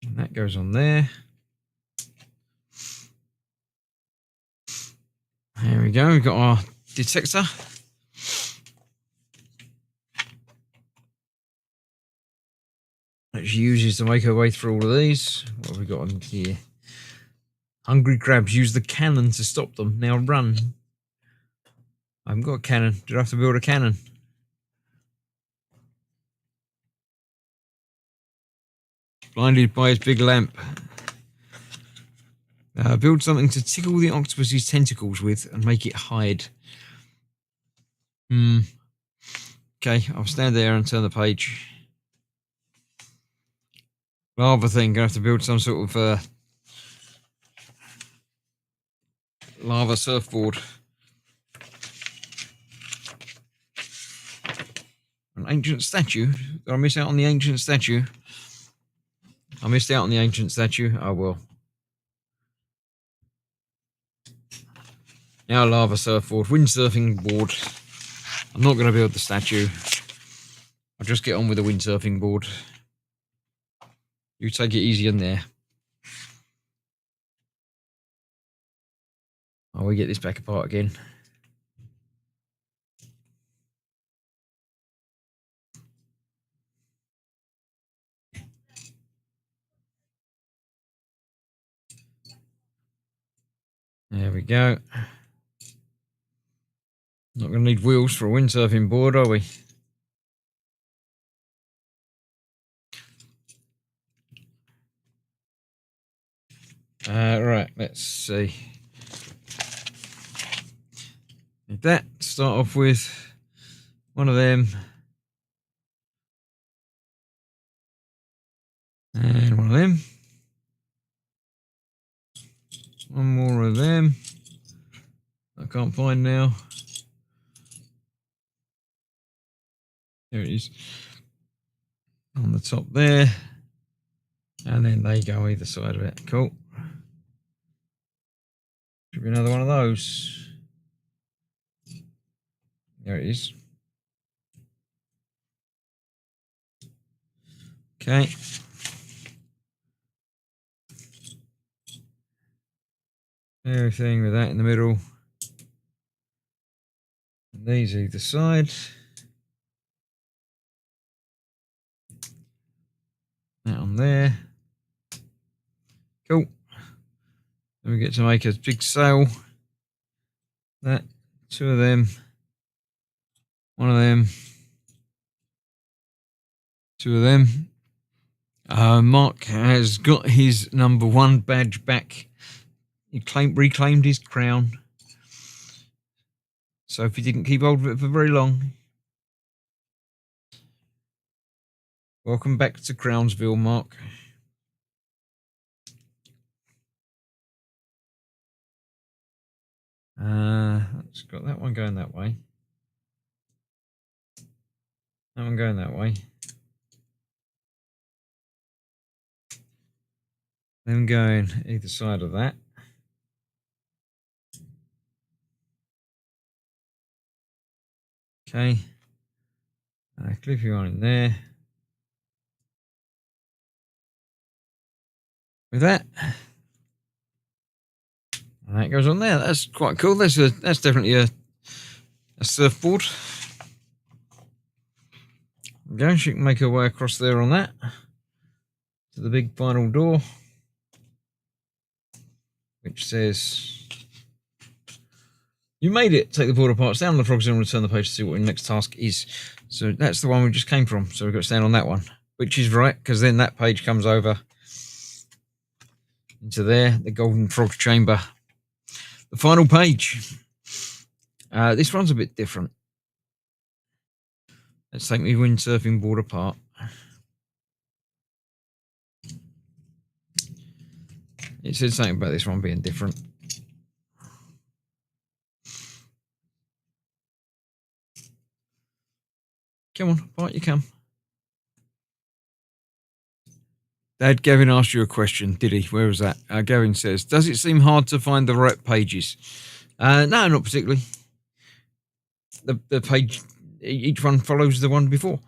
And that goes on there. There we go. We've got our detector. That she uses to make her way through all of these. What have we got on here? Hungry crabs, use the cannon to stop them. Now run. I haven't got a cannon. Do I have to build a cannon? Blinded by his big lamp. Build something to tickle the octopus's tentacles with and make it hide. Okay, I'll stand there and turn the page. Lava thing, gonna have to build some sort of lava surfboard. An ancient statue? Did I miss out on the ancient statue? I missed out on the ancient statue. Oh well. Now lava surfboard, windsurfing board. I'm not going to build the statue. I'll just get on with the windsurfing board. You take it easy in there. Oh, we get this back apart again. There we go. Not going to need wheels for a windsurfing board, are we? Right, let's see. Need that. Start off with one of them. And one of them. One more of them. I can't find now. There it is. On the top there. And then they go either side of it. Cool. Should be another one of those. There it is. Okay. Everything with that in the middle. And these either side. That on there. Cool. Then we get to make a big sail. That, two of them. One of them. Two of them. Mark has got his #1 badge back. He reclaimed his crown. So if he didn't keep hold of it for very long. Welcome back to Crownsville, Mark. Let's got that one going that way. That one going that way. Them going either side of that. Okay. Clip you on in there. With that. And that goes on there. That's quite cool. That's definitely a surfboard. There we go. She can make her way across there on that. To the big final door. Which says, you made it. Take the board apart, stand on the frog and return the page to see what your next task is. So that's the one we just came from. So we've got to stand on that one, which is right, because then that page comes over into there, the golden frog chamber. The final page. This one's a bit different. Let's take my windsurfing board apart. It said something about this one being different. Come on, bite you come. Dad, Gavin asked you a question, did he? Where was that? Gavin says, does it seem hard to find the right pages? No, not particularly. The page, each one follows the one before.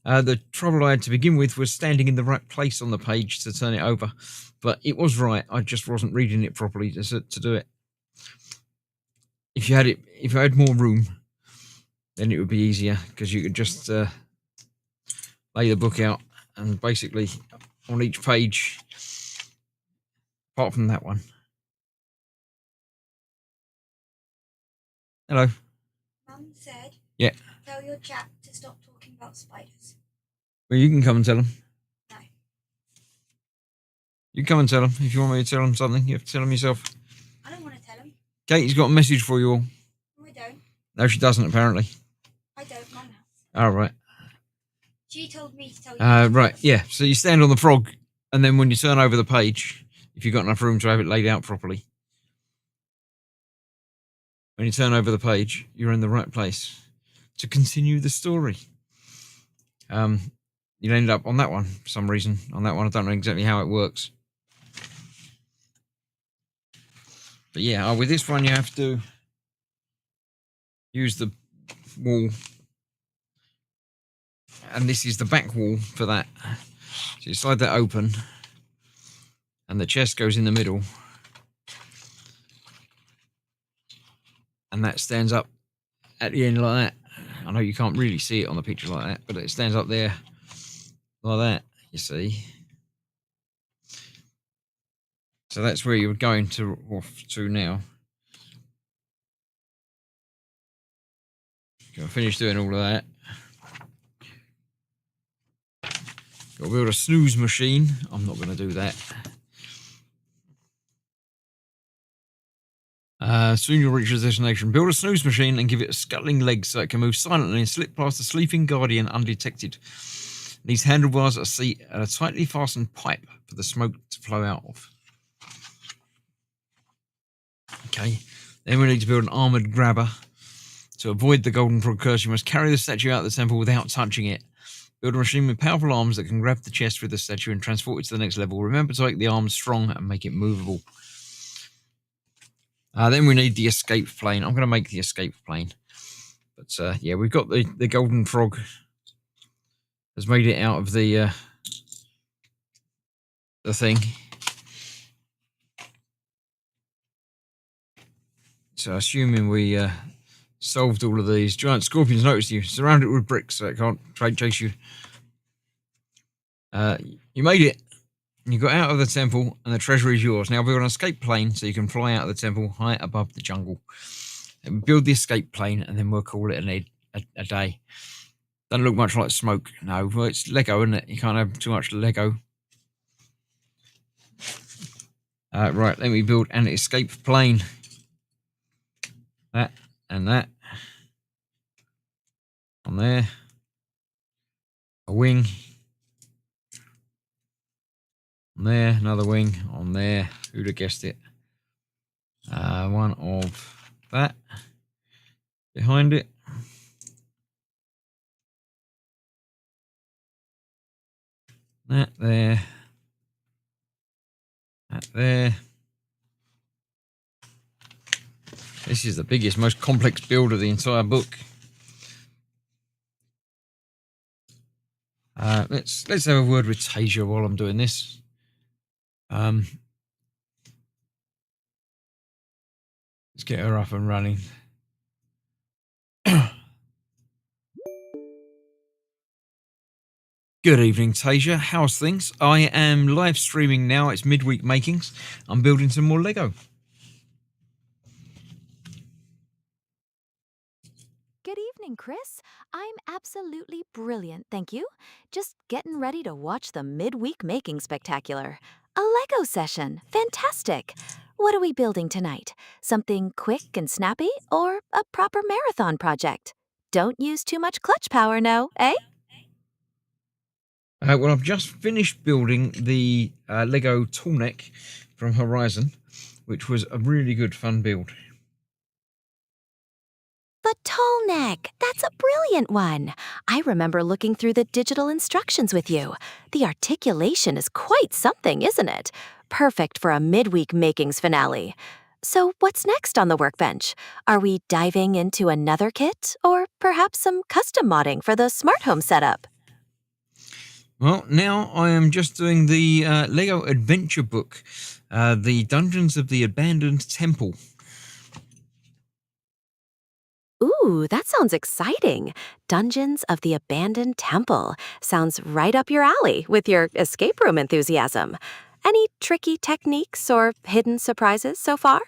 The trouble I had to begin with was standing in the right place on the page to turn it over. But it was right. I just wasn't reading it properly to do it. If you had more room, then it would be easier, because you could just lay the book out and basically on each page, apart from that one. Hello. Mum said, yeah, tell your chap to stop talking about spiders. Well, you can come and tell him. You come and tell him. If you want me to tell him something, you have to tell him yourself. I don't want to tell him. Katie's got a message for you all. No, I don't. No, she doesn't, apparently. I don't. Mum has. All right. She told me to tell you. Right, yeah. So you stand on the frog, and then when you turn over the page, if you've got enough room to have it laid out properly, when you turn over the page, you're in the right place to continue the story. You'll end up on that one for some reason. On that one, I don't know exactly how it works. But yeah, with this one, you have to use the wall. And this is the back wall for that. So you slide that open, and the chest goes in the middle. And that stands up at the end like that. I know you can't really see it on the picture like that, but it stands up there like that, you see. So that's where you're going off to now. Got to finish doing all of that. Got to build a snooze machine. I'm not going to do that. Soon you'll reach your destination. Build a snooze machine and give it a scuttling leg so it can move silently and slip past the sleeping guardian undetected. These handlebars are a seat and a tightly fastened pipe for the smoke to flow out of. Okay, then we need to build an armoured grabber. To avoid the golden frog curse, you must carry the statue out of the temple without touching it. Build a machine with powerful arms that can grab the chest with the statue and transport it to the next level. Remember to make the arms strong and make it movable. Then we need the escape plane. I'm going to make the escape plane. But yeah, we've got the golden frog has made it out of the thing. So assuming we solved all of these, giant scorpions notice you. Surround it with bricks so it can't try to chase you. You made it. You got out of the temple and the treasure is yours. Now build an escape plane so you can fly out of the temple high above the jungle. And build the escape plane and then we'll call it a day. Doesn't look much like smoke. No, well, it's Lego, isn't it? You can't have too much Lego. Right, let me build an escape plane. That and that. On there. A wing. On there, another wing. On there. Who'd have guessed it? One of that. Behind it. That there. That there. This is the biggest, most complex build of the entire book. Let's have a word with Tasia while I'm doing this. Let's get her up and running. Good evening, Tasia. How's things? I am live streaming now. It's Midweek Makings. I'm building some more Lego. Good evening, Chris. I'm absolutely brilliant, thank you. Just getting ready to watch the Midweek Making Spectacular. A Lego session. Fantastic. What are we building tonight? Something quick and snappy or a proper marathon project? Don't use too much clutch power, no, eh? Well, I've just finished building the Lego Tallneck from Horizon, which was a really good fun build. The Tallneck. That's a brilliant one. I remember looking through the digital instructions with you. The articulation is quite something, isn't it? Perfect for a midweek makings finale. So what's next on the workbench? Are we diving into another kit or perhaps some custom modding for the smart home setup? Well, now I am just doing the Lego Adventure book, the Dungeons of the Abandoned Temple. Ooh, that sounds exciting. Dungeons of the Abandoned Temple. Sounds right up your alley with your escape room enthusiasm. Any tricky techniques or hidden surprises so far?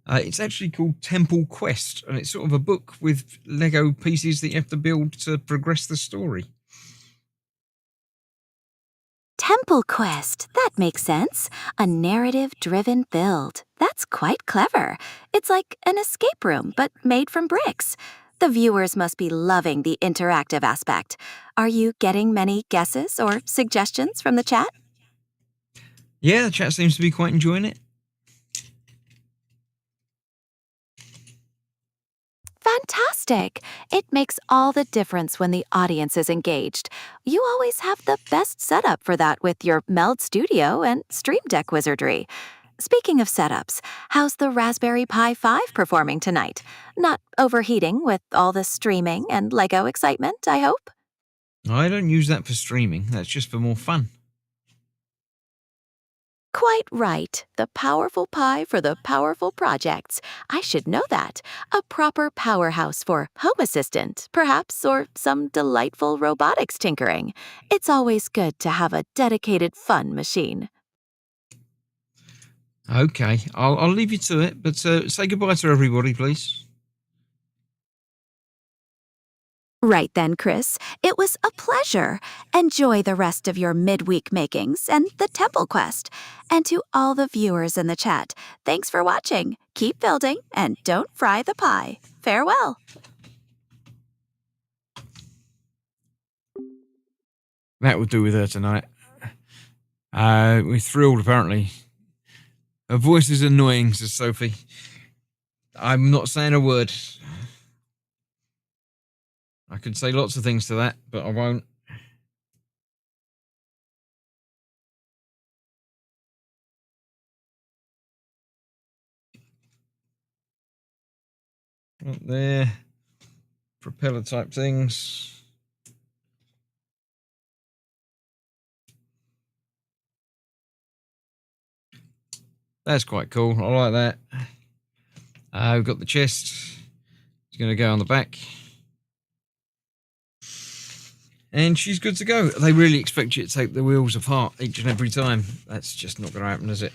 It's actually called Temple Quest, and it's sort of a book with Lego pieces that you have to build to progress the story. Temple Quest. That makes sense. A narrative-driven build. That's quite clever. It's like an escape room, but made from bricks. The viewers must be loving the interactive aspect. Are you getting many guesses or suggestions from the chat? Yeah, the chat seems to be quite enjoying it. Fantastic! It makes all the difference when the audience is engaged. You always have the best setup for that with your Meld Studio and Stream Deck wizardry. Speaking of setups, how's the Raspberry Pi 5 performing tonight? Not overheating with all the streaming and Lego excitement, I hope? I don't use that for streaming. That's just for more fun. Quite right. The powerful Pi for the powerful projects. I should know that. A proper powerhouse for Home Assistant, perhaps, or some delightful robotics tinkering. It's always good to have a dedicated fun machine. Okay, I'll leave you to it, but say goodbye to everybody, please. Right then, Chris. It was a pleasure. Enjoy the rest of your midweek makings and the Temple Quest. And to all the viewers in the chat, thanks for watching. Keep building and don't fry the pie. Farewell. That will do with her tonight. We're thrilled, apparently. Her voice is annoying, says Sophie. I'm not saying a word. I could say lots of things to that, but I won't. Up there. Propeller type things. That's quite cool. I like that. We've got the chest. It's going to go on the back. And she's good to go. They really expect you to take the wheels apart each and every time. That's just not going to happen, is it?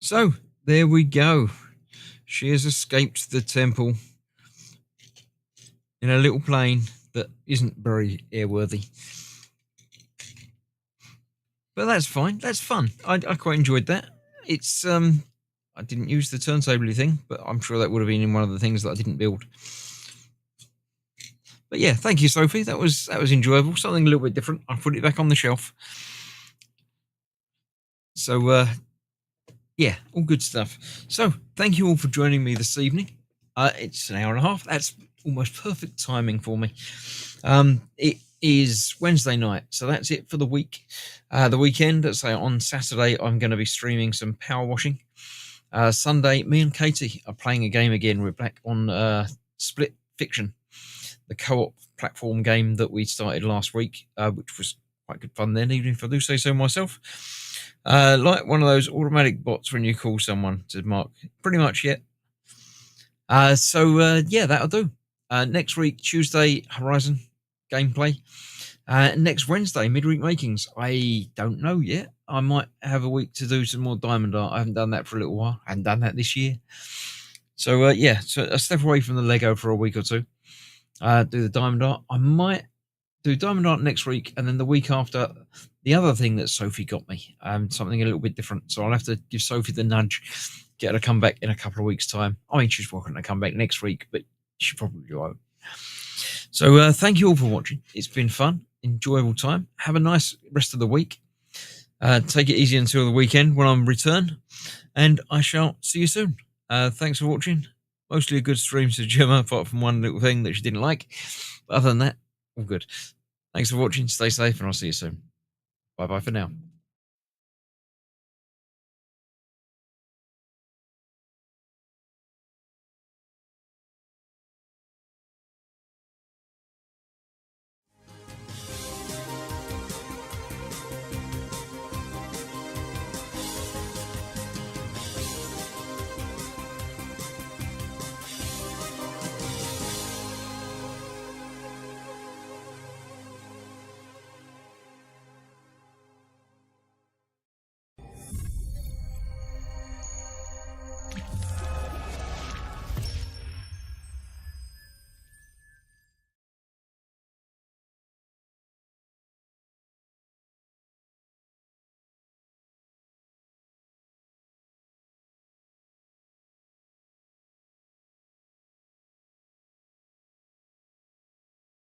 So, there we go. She has escaped the temple in a little plane that isn't very airworthy. But that's fine. That's fun. I quite enjoyed that. It's I didn't use the turntable thing, but I'm sure that would have been in one of the things that I didn't build. But yeah, thank you, Sophie. That was enjoyable. Something a little bit different. I put it back on the shelf. So yeah, all good stuff. So thank you all for joining me this evening. It's an hour and a half. That's almost perfect timing for me. It is Wednesday night, so that's it for the week. The weekend, let's say on Saturday, I'm going to be streaming some power washing. Sunday, me and Katie are playing a game again. We're back on Split Fiction, the co-op platform game that we started last week, which was quite good fun then, even if I do say so myself. Like one of those automatic bots when you call someone to mark, pretty much, yeah. Yeah, that'll do. Next week, Tuesday, Horizon gameplay. Next Wednesday, Midweek Makings. I don't know yet. I might have a week to do some more diamond art. I haven't done that for a little while. I haven't done that this year. So, yeah, so a step away from the Lego for a week or two. Do the diamond art. I might do diamond art next week, and then the week after, the other thing that Sophie got me, something a little bit different. So I'll have to give Sophie the nudge, get her to come back in a couple of weeks' time. I mean, she's welcome to come back next week, but she probably won't. So thank you all for watching. It's been fun, enjoyable time. Have a nice rest of the week. Take it easy until the weekend when I'm return, and I shall see you soon. Thanks for watching. Mostly a good stream to Gemma, apart from one little thing that she didn't like. But other than that, all good. Thanks for watching. Stay safe, and I'll see you soon. Bye-bye for now.